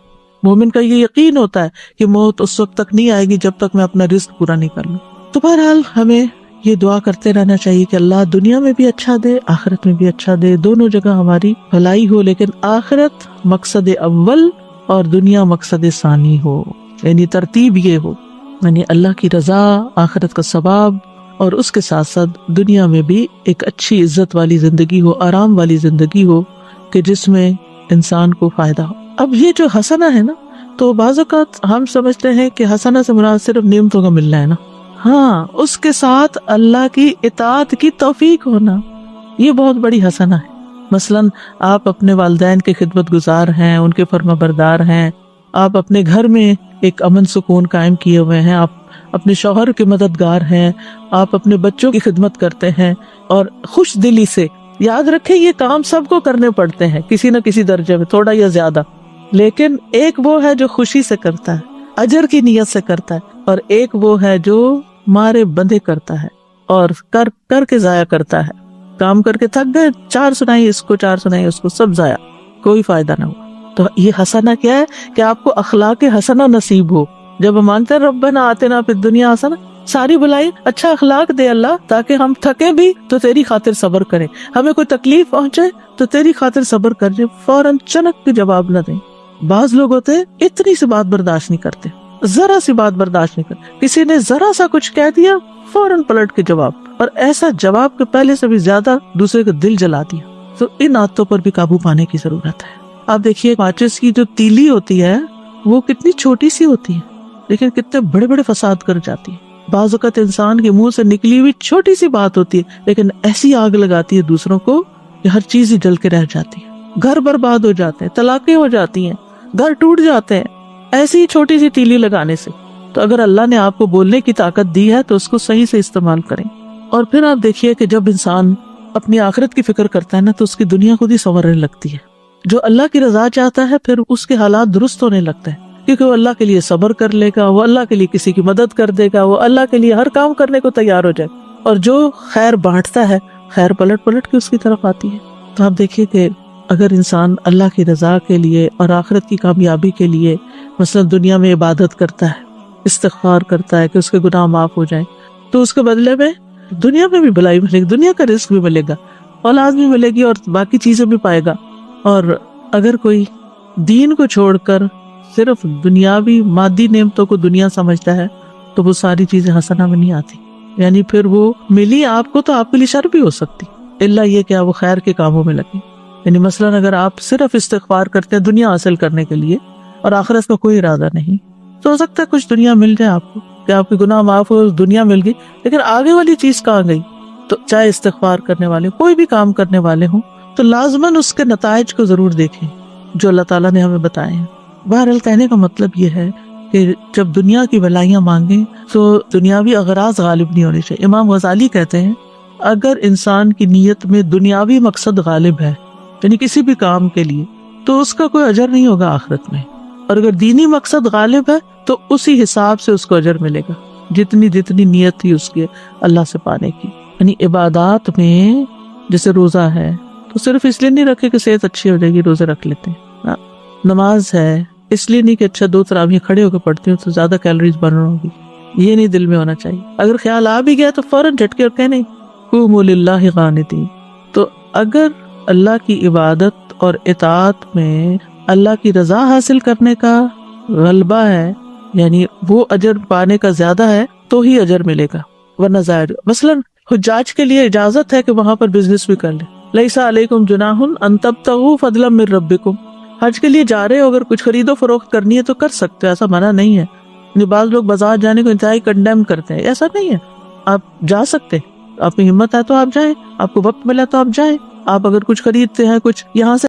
مومن کا یہ یقین ہوتا ہے کہ موت اس وقت تک نہیں آئے گی جب تک میں اپنا رزق پورا نہیں کر لوں. تو بہرحال ہمیں یہ دعا کرتے رہنا چاہیے کہ اللہ دنیا میں بھی اچھا دے، آخرت میں بھی اچھا دے، دونوں جگہ ہماری بھلائی ہو، لیکن آخرت مقصد اول اور دنیا مقصد ثانی ہو. یعنی ترتیب یہ ہو، یعنی اللہ کی رضا، آخرت کا ثواب، اور اس کے ساتھ ساتھ دنیا میں بھی ایک اچھی عزت والی زندگی ہو، آرام والی زندگی ہو کہ جس میں انسان کو فائدہ ہو. اب یہ جو حسنہ ہے نا، تو بعض اوقات ہم سمجھتے ہیں کہ حسنہ سے مراد صرف نعمتوں کا ملنا ہے نا. ہاں، اس کے ساتھ اللہ کی اطاعت کی توفیق ہونا، یہ بہت بڑی حسنہ ہے. مثلاً آپ اپنے والدین کے خدمت گزار ہیں، ان کے فرما بردار ہیں، آپ اپنے گھر میں ایک امن سکون قائم کیے ہوئے ہیں، آپ اپنے شوہر کے مددگار ہیں، آپ اپنے بچوں کی خدمت کرتے ہیں، اور خوش دلی سے. یاد رکھیں یہ کام سب کو کرنے پڑتے ہیں کسی نہ کسی درجے میں، تھوڑا یا زیادہ، لیکن ایک وہ ہے جو خوشی سے کرتا ہے، اجر کی نیت سے کرتا ہے، اور ایک وہ ہے جو مارے بندے کرتا ہے اور کر کے ضائع کرتا ہے. کام کر کے تھک گئے، 4 سنائی اس کو، 4 سنائی اس کو، سب ضائع، کوئی فائدہ نہ ہوا. تو یہ حسنہ کیا ہے کہ آپ کو اخلاق حسنہ نصیب ہو. جب ہم مانتے ہیں ربنا آتنا فی الدنیا حسنہ، ساری بھلائی اچھا اخلاق دے اللہ، تاکہ ہم تھکے بھی تو تیری خاطر صبر کریں، ہمیں کوئی تکلیف پہنچے تو تیری خاطر صبر کریں، فوراً چنک کے جواب نہ دیں. بعض لوگ ہوتے ہیں اتنی سی بات برداشت نہیں کرتے، ذرا سی بات برداشت نہیں کرتے، کسی نے ذرا سا کچھ کہہ دیا فوراً پلٹ کے جواب، اور ایسا جواب کے پہلے سے بھی زیادہ دوسرے کا دل جلا دیا. تو ان عادتوں پر بھی قابو پانے کی ضرورت ہے. آپ دیکھیے ماچس کی جو تیلی ہوتی ہے وہ کتنی چھوٹی سی ہوتی ہے لیکن کتنے بڑے بڑے فساد کر جاتی ہے. بعض اوقات انسان کے منہ سے نکلی ہوئی چھوٹی سی بات ہوتی ہے لیکن ایسی آگ لگاتی ہے دوسروں کو کہ ہر چیز ہی جل کے رہ جاتی ہے، گھر برباد ہو جاتے ہیں، طلاقیں ہو جاتی ہیں، گھر ٹوٹ جاتے ہیں ایسی چھوٹی سی تیلی لگانے سے. تو اگر اللہ نے آپ کو بولنے کی طاقت دی ہے تو اس کو صحیح سے استعمال کریں. اور پھر آپ دیکھیے کہ جب انسان اپنی آخرت کی فکر کرتا ہے نا تو اس کی دنیا خود ہی سنورنے لگتی ہے. جو اللہ کی رضا چاہتا ہے پھر اس کے حالات درست ہونے لگتے ہیں، کیونکہ وہ اللہ کے لیے صبر کر لے گا، وہ اللہ کے لیے کسی کی مدد کر دے گا، وہ اللہ کے لیے ہر کام کرنے کو تیار ہو جائے. اور جو خیر بانٹتا ہے خیر پلٹ پلٹ کے اس کی طرف آتی ہے. تو آپ دیکھیے کہ اگر انسان اللہ کی رضا کے لیے اور آخرت کی کامیابی کے لیے مثلا دنیا میں عبادت کرتا ہے، استغفار کرتا ہے کہ اس کے گناہ معاف ہو جائیں، تو اس کے بدلے میں دنیا میں بھی بھلائی ملے گی، دنیا کا رزق بھی ملے گا، اولاد بھی ملے گی اور باقی چیزیں بھی پائے گا۔ اور اگر کوئی دین کو چھوڑ کر صرف دنیاوی مادی نعمتوں کو دنیا سمجھتا ہے تو وہ ساری چیزیں حسنہ میں نہیں آتی، یعنی پھر وہ ملی آپ کو تو آپ کے لیے شر بھی ہو سکتی، الا یہ کہ وہ خیر کے کاموں میں لگے۔ یعنی مثلاً اگر آپ صرف استغفار کرتے ہیں دنیا حاصل کرنے کے لیے اور آخرت کا کوئی ارادہ نہیں، تو ہو سکتا ہے کچھ دنیا مل جائے آپ کو کہ آپ کے گناہ معاف ہو، دنیا مل گئی، لیکن آگے والی چیز کہاں گئی؟ تو چاہے استغفار کرنے والے کوئی بھی کام کرنے والے ہوں تو لازماً اس کے نتائج کو ضرور دیکھیں جو اللہ تعالیٰ نے ہمیں بتائے ہیں۔ بہرحال کہنے کا مطلب یہ ہے کہ جب دنیا کی بھلائیاں مانگیں تو دنیاوی اغراض غالب نہیں ہونے چاہیے۔ امام غزالی کہتے ہیں اگر انسان کی نیت میں دنیاوی مقصد غالب ہے، یعنی کسی بھی کام کے لیے، تو اس کا کوئی اجر نہیں ہوگا آخرت میں، اور اگر دینی مقصد غالب ہے تو اسی حساب سے اس کو اجر ملے گا جتنی نیت تھی اس کی اللہ سے پانے کی۔ یعنی عبادات میں جیسے روزہ ہے تو صرف اس لیے نہیں رکھے کہ صحت اچھی ہو جائے گی روزے رکھ لیتے ہیں، نماز ہے اس لیے نہیں کہ اچھا 2 تراویح کھڑے ہو کے پڑھتی ہوں تو زیادہ کیلوریز برن ہوگی، یہ نہیں دل میں ہونا چاہیے۔ اگر خیال آ بھی گیا تو فوراً جھٹکے اور کہنے قوموا للہ قانتین۔ تو اگر اللہ کی عبادت اور اطاعت میں اللہ کی رضا حاصل کرنے کا غلبہ ہے، یعنی وہ اجر پانے کا زیادہ ہے تو ہی اجر ملے گا، ورنہ ظاہر۔ مثلاً حجاج کے لیے اجازت ہے کہ وہاں پر بزنس بھی کر لیں، لیس علیکم جناح ان تبتغوا فضلا من ربکم، حج کے لیے جا رہے ہو اگر کچھ خرید و فروخت کرنی ہے تو کر سکتے ہو، ایسا منع نہیں ہے۔ یعنی بعض لوگ بازار جانے کو انتہائی کنڈیم کرتے ہیں، ایسا نہیں ہے، آپ جا سکتے، آپ کی ہمت ہے تو آپ جائیں، آپ کو وقت ملا تو آپ جائیں۔ آپ اگر کچھ خریدتے ہیں، کچھ یہاں سے